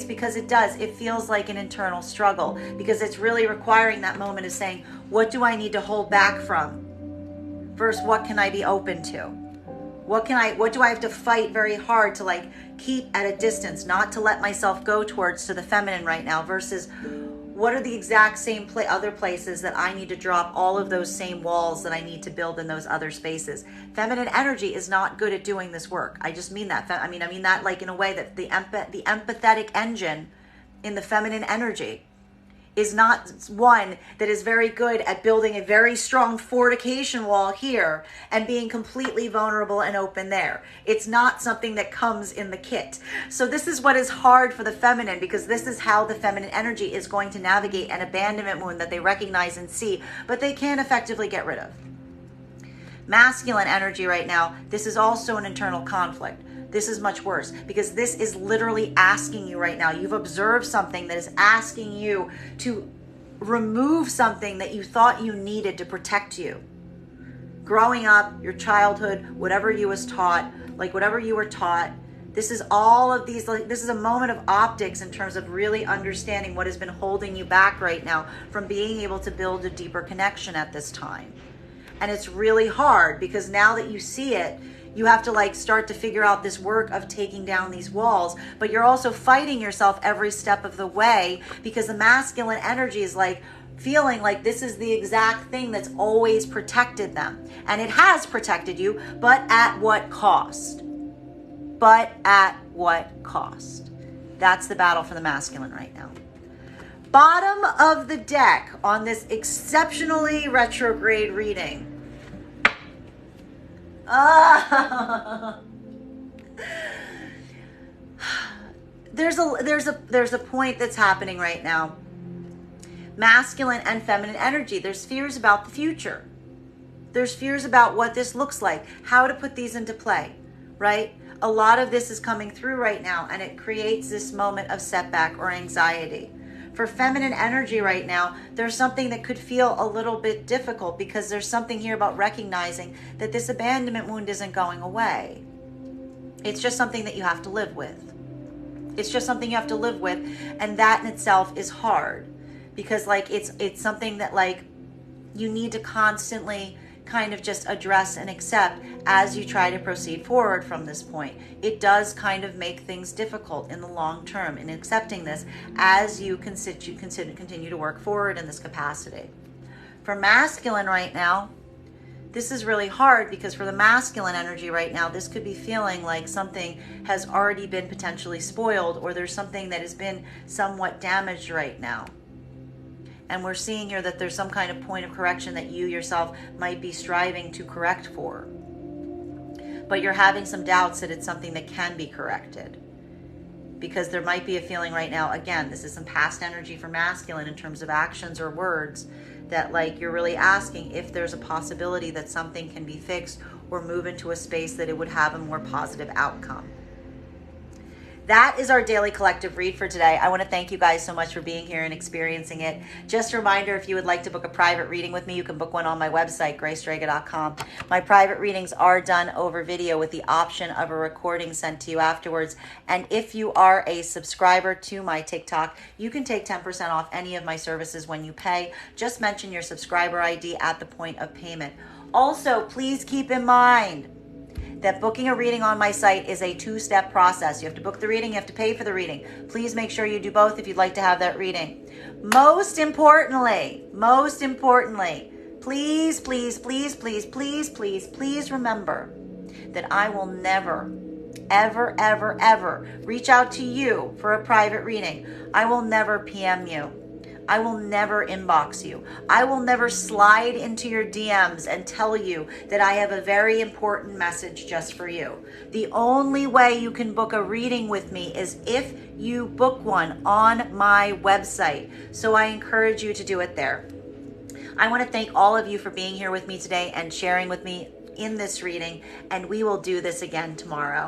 because it does. It feels like an internal struggle, because it's really requiring that moment of saying, what do I need to hold back from? Versus what can I be open to? What do I have to fight very hard to like keep at a distance, not to let myself go towards to the feminine right now, versus what are the exact same other places that I need to drop all of those same walls that I need to build in those other spaces. Feminine energy is not good at doing this work. I just mean that. I mean that like in a way that the empathetic engine in the feminine energy is not one that is very good at building a very strong fortification wall here and being completely vulnerable and open there. It's not something that comes in the kit. So this is what is hard for the feminine, because this is how the feminine energy is going to navigate an abandonment wound that they recognize and see, but they can't effectively get rid of. Masculine energy right now, this is also an internal conflict. This is much worse, because this is literally asking you right now. You've observed something that is asking you to remove something that you thought you needed to protect you. Growing up, your childhood, whatever you was taught, like whatever you were taught, this is all of these, like this is a moment of optics in terms of really understanding what has been holding you back right now from being able to build a deeper connection at this time. And it's really hard, because now that you see it, you have to like start to figure out this work of taking down these walls, but you're also fighting yourself every step of the way, because the masculine energy is like feeling like this is the exact thing that's always protected them. And it has protected you, but at what cost? But at what cost? That's the battle for the masculine right now. Bottom of the deck on this exceptionally retrograde reading. there's a point that's happening right now. Masculine and feminine energy. There's fears about the future. There's fears about what this looks like, how to put these into play, right? A lot of this is coming through right now, and it creates this moment of setback or anxiety. For feminine energy right now, there's something that could feel a little bit difficult because there's something here about recognizing that this abandonment wound isn't going away. It's just something that you have to live with. It's just something you have to live with, and that in itself is hard because like it's something that like you need to constantly kind of just address and accept as you try to proceed forward from this point. It does kind of make things difficult in the long term in accepting this as you continue to work forward in this capacity. For masculine right now, this is really hard because for the masculine energy right now, this could be feeling like something has already been potentially spoiled, or there's something that has been somewhat damaged right now. And we're seeing here that there's some kind of point of correction that you yourself might be striving to correct for. But you're having some doubts that it's something that can be corrected. Because there might be a feeling right now, again, this is some past energy for masculine in terms of actions or words, that like you're really asking if there's a possibility that something can be fixed or move into a space that it would have a more positive outcome. That is our daily collective read for today. I want to thank you guys so much for being here and experiencing it. Just a reminder, if you would like to book a private reading with me, you can book one on my website, gracestrega.com. My private readings are done over video with the option of a recording sent to you afterwards. And if you are a subscriber to my TikTok, you can take 10% off any of my services when you pay. Just mention your subscriber ID at the point of payment. Also, please keep in mind that booking a reading on my site is a two-step process. You have to book the reading, you have to pay for the reading. Please make sure you do both if you'd like to have that reading. Most importantly, please remember that I will never, ever reach out to you for a private reading. I will never PM you. I will never inbox you. I will never slide into your DMs and tell you that I have a very important message just for you. The only way you can book a reading with me is if you book one on my website. So I encourage you to do it there. I want to thank all of you for being here with me today and sharing with me in this reading, and we will do this again tomorrow.